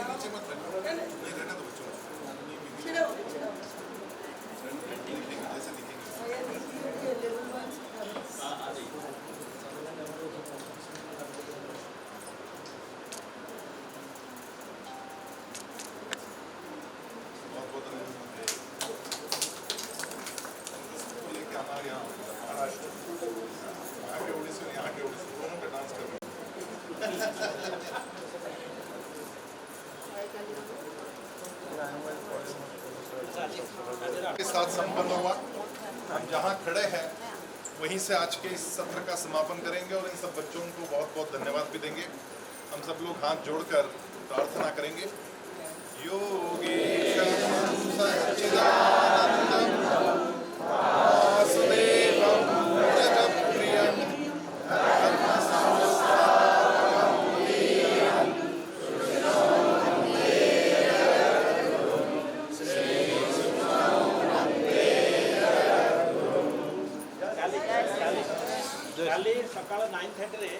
नीचे मत रहना, नहीं रहना तो बच्चों के साथ संपन्न हुआ। हम जहाँ खड़े हैं वहीं से आज के इस सत्र का समापन करेंगे और इन सब बच्चों को बहुत बहुत धन्यवाद भी देंगे। हम सब लोग हाथ जोड़कर प्रार्थना करेंगे। योगेशं सच्चिदानन्दं वासुदेवं व्रजप्रियं धर्मसंस्थापकं वीरं सुषिणं वन्दे जगद्गुरुं श्रीकृष्णं वन्दे जगद्गुरुं। କାଲି ସକାଳ 9:30ରେ